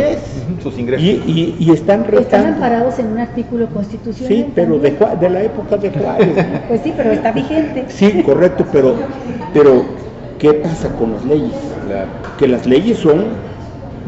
sus ingresos. Y están amparados en un artículo constitucional. Sí, pero de la época de Juárez, ¿no? Pues sí, pero está vigente. Sí, correcto, pero ¿qué pasa con las leyes? Claro. Que las leyes son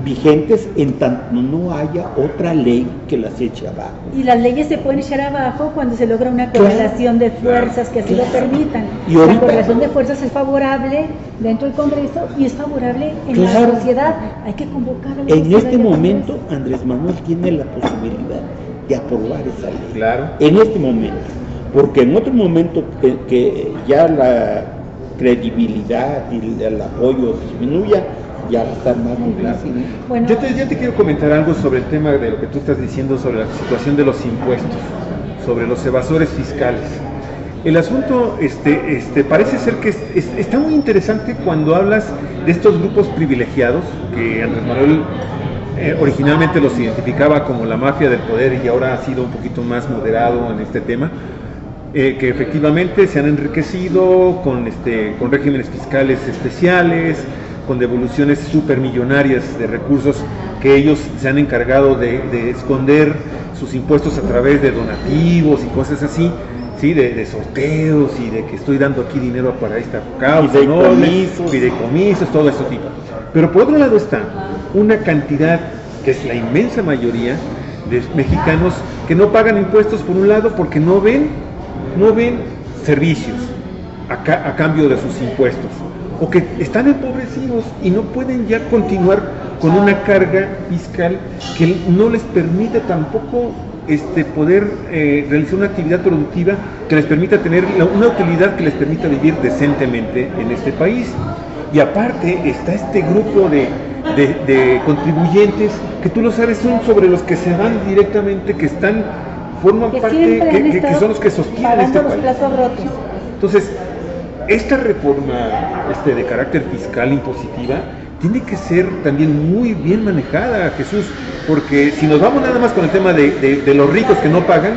vigentes en tanto no haya otra ley que las eche abajo. Y las leyes se pueden echar abajo cuando se logra una correlación de fuerzas que así lo permitan. Y ahorita, la correlación de fuerzas es favorable dentro del Congreso y es favorable en la sociedad. Hay que convocar a la En este momento Andrés Manuel tiene la posibilidad de aprobar esa ley. Claro. En este momento. Porque en otro momento que ya la credibilidad y el apoyo disminuya, ya va a estar más difícil. Bueno, yo te quiero comentar algo sobre el tema de lo que tú estás diciendo sobre la situación de los impuestos, sobre los evasores fiscales. El asunto parece ser que está muy interesante cuando hablas de estos grupos privilegiados que Andrés Manuel originalmente los identificaba como la mafia del poder y ahora ha sido un poquito más moderado en este tema, que efectivamente se han enriquecido con regímenes fiscales especiales, con devoluciones supermillonarias de recursos que ellos se han encargado de esconder sus impuestos a través de donativos y cosas así, ¿sí? De sorteos y de que estoy dando aquí dinero para esta causa, fideicomisos, todo eso tipo. Pero por otro lado está una cantidad, que es la inmensa mayoría de mexicanos, que no pagan impuestos por un lado porque no ven servicios a cambio de sus impuestos, o que están empobrecidos y no pueden ya continuar con una carga fiscal que no les permite tampoco poder realizar una actividad productiva que les permita tener una utilidad que les permita vivir decentemente en este país. Y aparte está este grupo de contribuyentes que tú lo sabes, son sobre los que se van directamente, que forman parte, que son los que sostienen este país. Platos rotos. Entonces, esta reforma de carácter fiscal impositiva tiene que ser también muy bien manejada, Jesús, porque si nos vamos nada más con el tema de los ricos que no pagan,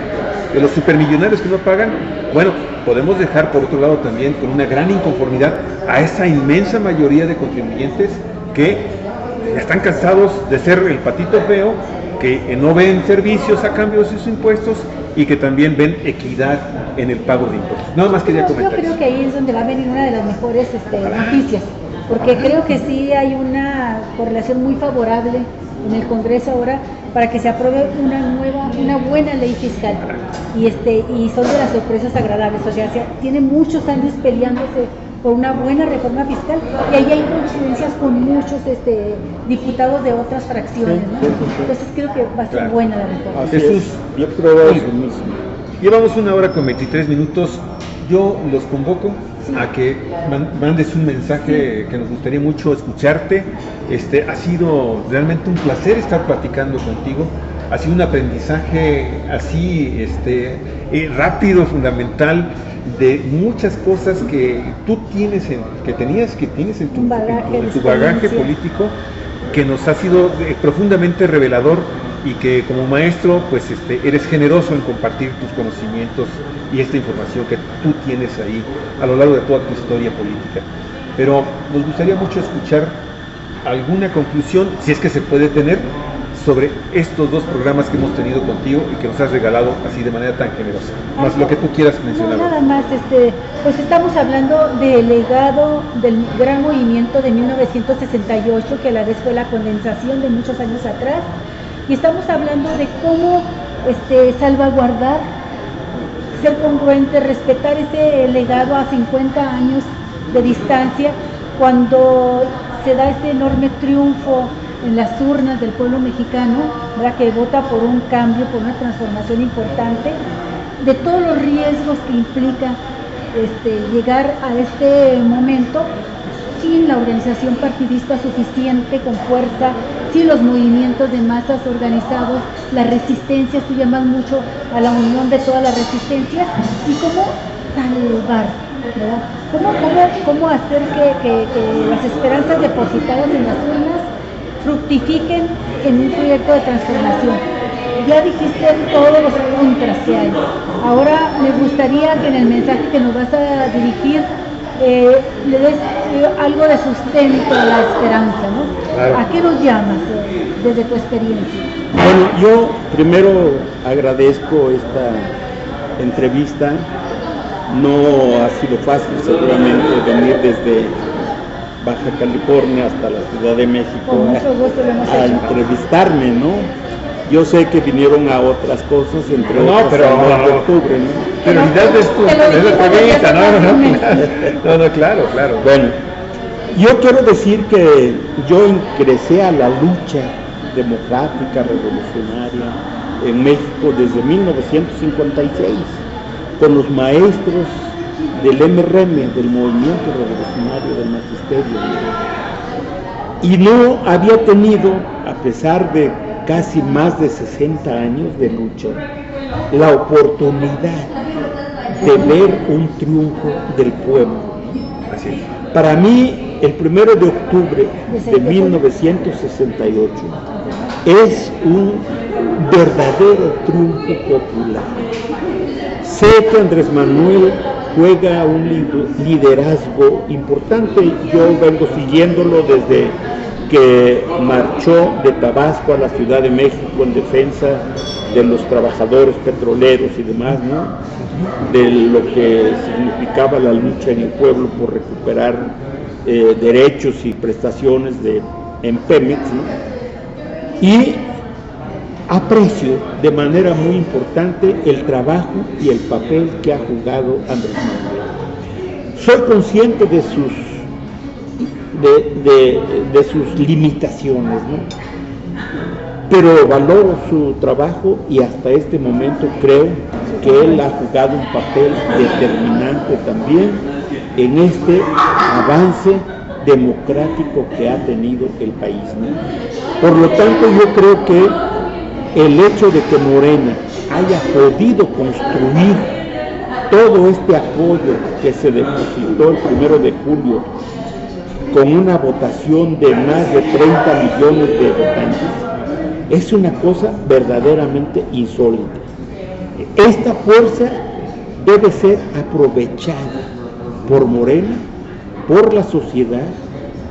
de los supermillonarios que no pagan, bueno, podemos dejar por otro lado también con una gran inconformidad a esa inmensa mayoría de contribuyentes que están cansados de ser el patito feo, que no ven servicios a cambio de sus impuestos y que también ven equidad en el pago de impuestos. Nada más quería comentar. Yo creo que ahí es donde va a venir una de las mejores noticias, porque creo que sí hay una correlación muy favorable en el Congreso ahora para que se apruebe una buena ley fiscal, y son de las sorpresas agradables. O sea, tiene muchos años peleándose por una buena reforma fiscal, y ahí hay coincidencias con muchos diputados de otras fracciones, ¿no? Entonces creo que va a ser buena la reforma. Jesús, yo creo eso mismo. Llevamos 1 hora con 23 minutos. Yo los convoco a que mandes un mensaje, que nos gustaría mucho escucharte. Ha sido realmente un placer estar platicando contigo. Ha sido un aprendizaje así rápido, fundamental, de muchas cosas que tú tienes en tu bagaje político, que nos ha sido profundamente revelador, y que como maestro pues eres generoso en compartir tus conocimientos y esta información que tú tienes ahí a lo largo de toda tu historia política. Pero nos gustaría mucho escuchar alguna conclusión, si es que se puede tener, sobre estos 2 programas que hemos tenido contigo y que nos has regalado así de manera tan generosa. Más lo que tú quieras mencionar. No, nada más, pues estamos hablando del legado del gran movimiento de 1968, que a la vez fue la condensación de muchos años atrás, y estamos hablando de cómo salvaguardar, ser congruente, respetar ese legado a 50 años de distancia, cuando se da este enorme triunfo en las urnas del pueblo mexicano, ¿verdad?, que vota por un cambio, por una transformación importante, de todos los riesgos que implica llegar a este momento sin la organización partidista suficiente, con fuerza, sin los movimientos de masas organizados, las resistencias. Tú llamas mucho a la unión de todas las resistencias, y cómo salvar, ¿verdad? ¿Cómo hacer que las esperanzas depositadas en las urnas fructifiquen en un proyecto de transformación? Ya dijiste todos los contras que hay. Ahora me gustaría que en el mensaje que nos vas a dirigir le des algo de sustento a la esperanza, ¿no? Claro. ¿A qué nos llamas desde tu experiencia? Bueno, yo primero agradezco esta entrevista. No ha sido fácil seguramente venir desde Baja California hasta la Ciudad de México a entrevistarme, ¿no? Yo sé que vinieron a otras cosas, entre otras pero el 2 de octubre, ¿no? Prioridad de la entrevista, no, claro. Bueno, yo quiero decir que yo ingresé a la lucha democrática, revolucionaria en México desde 1956, con los maestros del MRM, del Movimiento Revolucionario del Magisterio. y no había tenido, a pesar de casi más de 60 años de lucha, la oportunidad de ver un triunfo del pueblo. Así es. Para mí, el 1 de octubre de 1968 es un verdadero triunfo popular. Sé que Andrés Manuel juega un liderazgo importante. Yo vengo siguiéndolo desde que marchó de Tabasco a la Ciudad de México en defensa de los trabajadores petroleros y demás, ¿no? De lo que significaba la lucha en el pueblo por recuperar derechos y prestaciones en Pemex, ¿no? Y aprecio de manera muy importante el trabajo y el papel que ha jugado Andrés Manuel. Soy consciente de sus limitaciones, ¿no? Pero valoro su trabajo y hasta este momento creo que él ha jugado un papel determinante también en este avance democrático que ha tenido el país, ¿no? Por lo tanto, yo creo que el hecho de que Morena haya podido construir todo este apoyo que se depositó el 1 de julio con una votación de más de 30 millones de votantes, es una cosa verdaderamente insólita. Esta fuerza debe ser aprovechada por Morena, por la sociedad,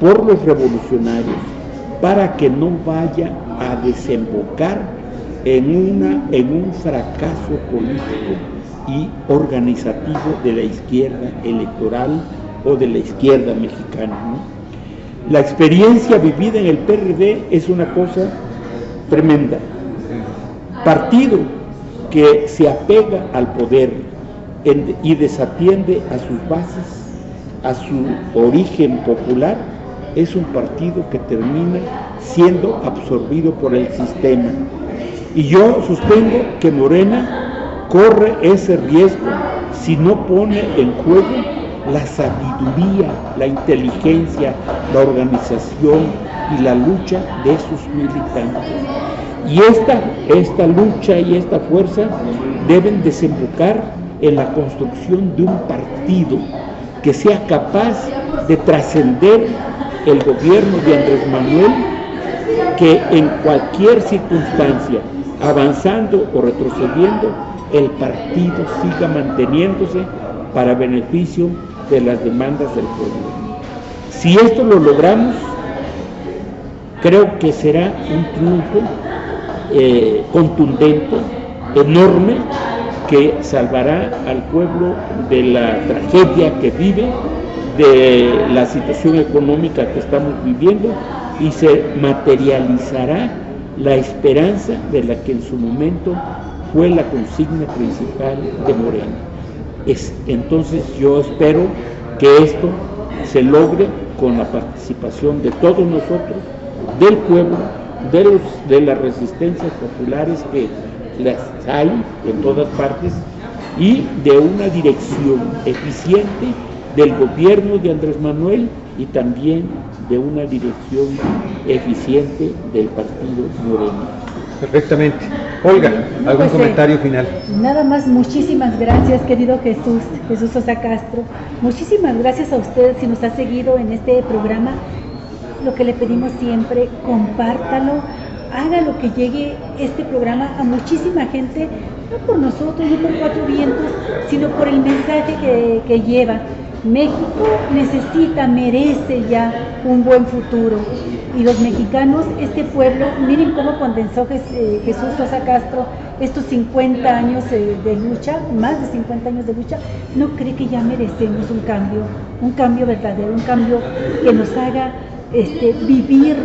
por los revolucionarios, para que no vaya a desembocar en un fracaso político y organizativo de la izquierda electoral o de la izquierda mexicana, ¿no? La experiencia vivida en el PRD es una cosa tremenda. Partido que se apega al poder y desatiende a sus bases, a su origen popular, es un partido que termina siendo absorbido por el sistema. Y yo sostengo que Morena corre ese riesgo si no pone en juego la sabiduría, la inteligencia, la organización y la lucha de sus militantes. Y esta lucha y esta fuerza deben desembocar en la construcción de un partido que sea capaz de trascender el gobierno de Andrés Manuel, que en cualquier circunstancia, avanzando o retrocediendo, el partido siga manteniéndose para beneficio de las demandas del pueblo. Si esto lo logramos, creo que será un triunfo contundente, enorme, que salvará al pueblo de la tragedia que vive, de la situación económica que estamos viviendo, y se materializará la esperanza de la que en su momento fue la consigna principal de Morena. Entonces yo espero que esto se logre con la participación de todos nosotros, del pueblo, de las resistencias populares que las hay en todas partes, y de una dirección eficiente del gobierno de Andrés Manuel y también de una dirección eficiente del partido Morena. Perfectamente. Olga, ¿algún comentario final? Nada más, muchísimas gracias, querido Jesús Sosa Castro. Muchísimas gracias a usted si nos ha seguido en este programa. Lo que le pedimos siempre, compártalo, haga lo que llegue este programa a muchísima gente, no por nosotros, no por Cuatro Vientos, sino por el mensaje que lleva. México necesita, merece ya un buen futuro, y los mexicanos, este pueblo, miren cómo condensó Jesús Sosa Castro estos 50 años de lucha, más de 50 años de lucha. No cree que ya merecemos un cambio verdadero, un cambio que nos haga vivir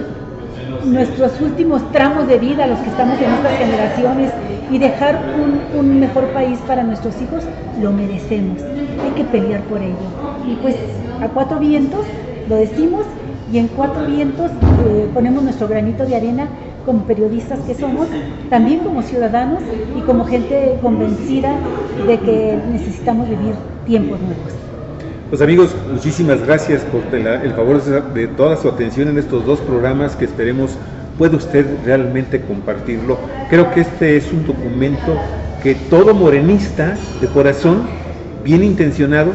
nuestros últimos tramos de vida, los que estamos en estas generaciones, y dejar un mejor país para nuestros hijos. Lo merecemos, hay que pelear por ello. Y pues a Cuatro Vientos lo decimos, y en Cuatro Vientos ponemos nuestro granito de arena como periodistas que somos, también como ciudadanos y como gente convencida de que necesitamos vivir tiempos nuevos. Pues amigos, muchísimas gracias por el favor de toda su atención en estos dos programas que esperemos pueda usted realmente compartirlo. Creo que este es un documento que todo morenista de corazón, bien intencionado,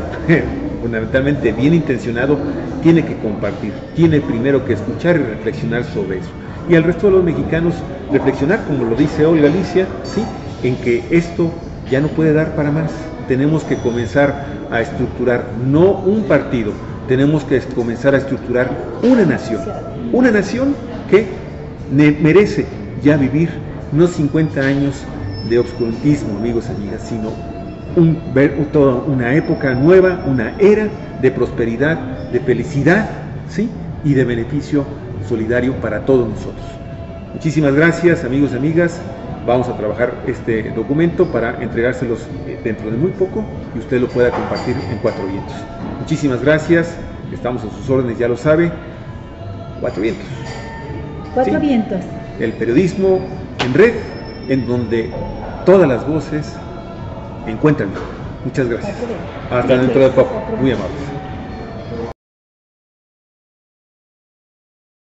fundamentalmente bien intencionado, tiene que compartir, tiene primero que escuchar y reflexionar sobre eso. Y al resto de los mexicanos reflexionar, como lo dice hoy Alicia, ¿sí?, en que esto ya no puede dar para más. Tenemos que comenzar a estructurar, no un partido, tenemos que comenzar a estructurar una nación que merece ya vivir no 50 años de obscurantismo, amigos y amigas, sino toda una época nueva, una era de prosperidad, de felicidad, ¿sí?, y de beneficio solidario para todos nosotros. Muchísimas gracias, amigos y amigas. Vamos a trabajar este documento para entregárselos dentro de muy poco y usted lo pueda compartir en Cuatro Vientos. Muchísimas gracias, estamos a sus órdenes, ya lo sabe. Cuatro Vientos. Cuatro Vientos. El periodismo en red, en donde todas las voces encuentran. Muchas gracias. Hasta dentro de poco. Muy amables.